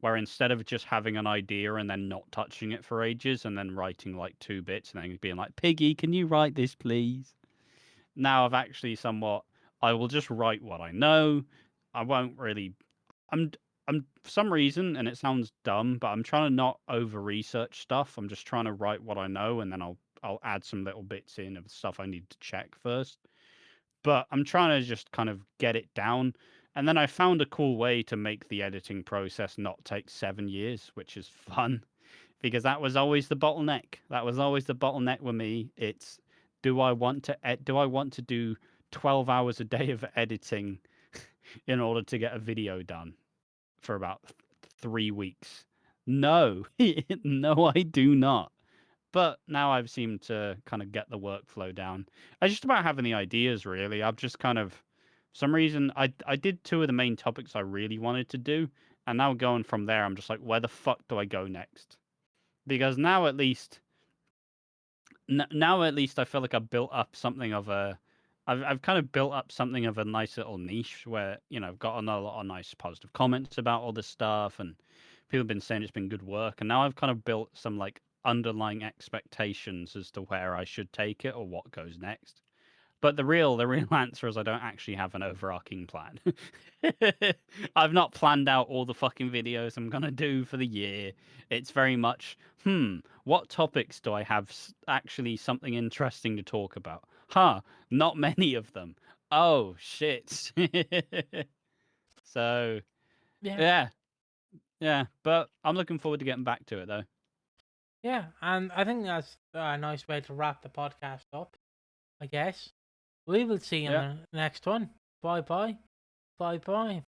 Where instead of just having an idea and then not touching it for ages and then writing like 2 bits and then being like, Piggy, can you write this please? Now I've actually somewhat I will just write what I know. I won't really I'm I'm for some reason, and it sounds dumb, but I'm trying to not over research stuff. I'm just trying to write what I know, and then I'll add some little bits in of stuff I need to check first. But I'm trying to just kind of get it down. And then I found a cool way to make the editing process not take 7 years, which is fun because that was always the bottleneck. That was always the bottleneck with me. It's do I want to do 12 hours a day of editing in order to get a video done for about 3 weeks? No, no, I do not. But now I've seemed to kind of get the workflow down. I just about having the ideas really. I've just kind of, for some reason, I did 2 of the main topics I really wanted to do, and now going from there, I'm just like, where the fuck do I go next? Because now at least I feel like I've built up something of a I've kind of built up something of a nice little niche where, I've gotten a lot of nice positive comments about all this stuff and people have been saying it's been good work. And now I've kind of built some like underlying expectations as to where I should take it or what goes next. But the real answer is I don't actually have an overarching plan. I've not planned out all the fucking videos I'm gonna do for the year. It's very much, what topics do I have actually something interesting to talk about? Not many of them. Oh shit. So Yeah, yeah, yeah. But I'm looking forward to getting back to it though. yeah, and I think that's a nice way to wrap the podcast up. I guess we will see you in Yeah. the next one. Bye bye. Bye bye.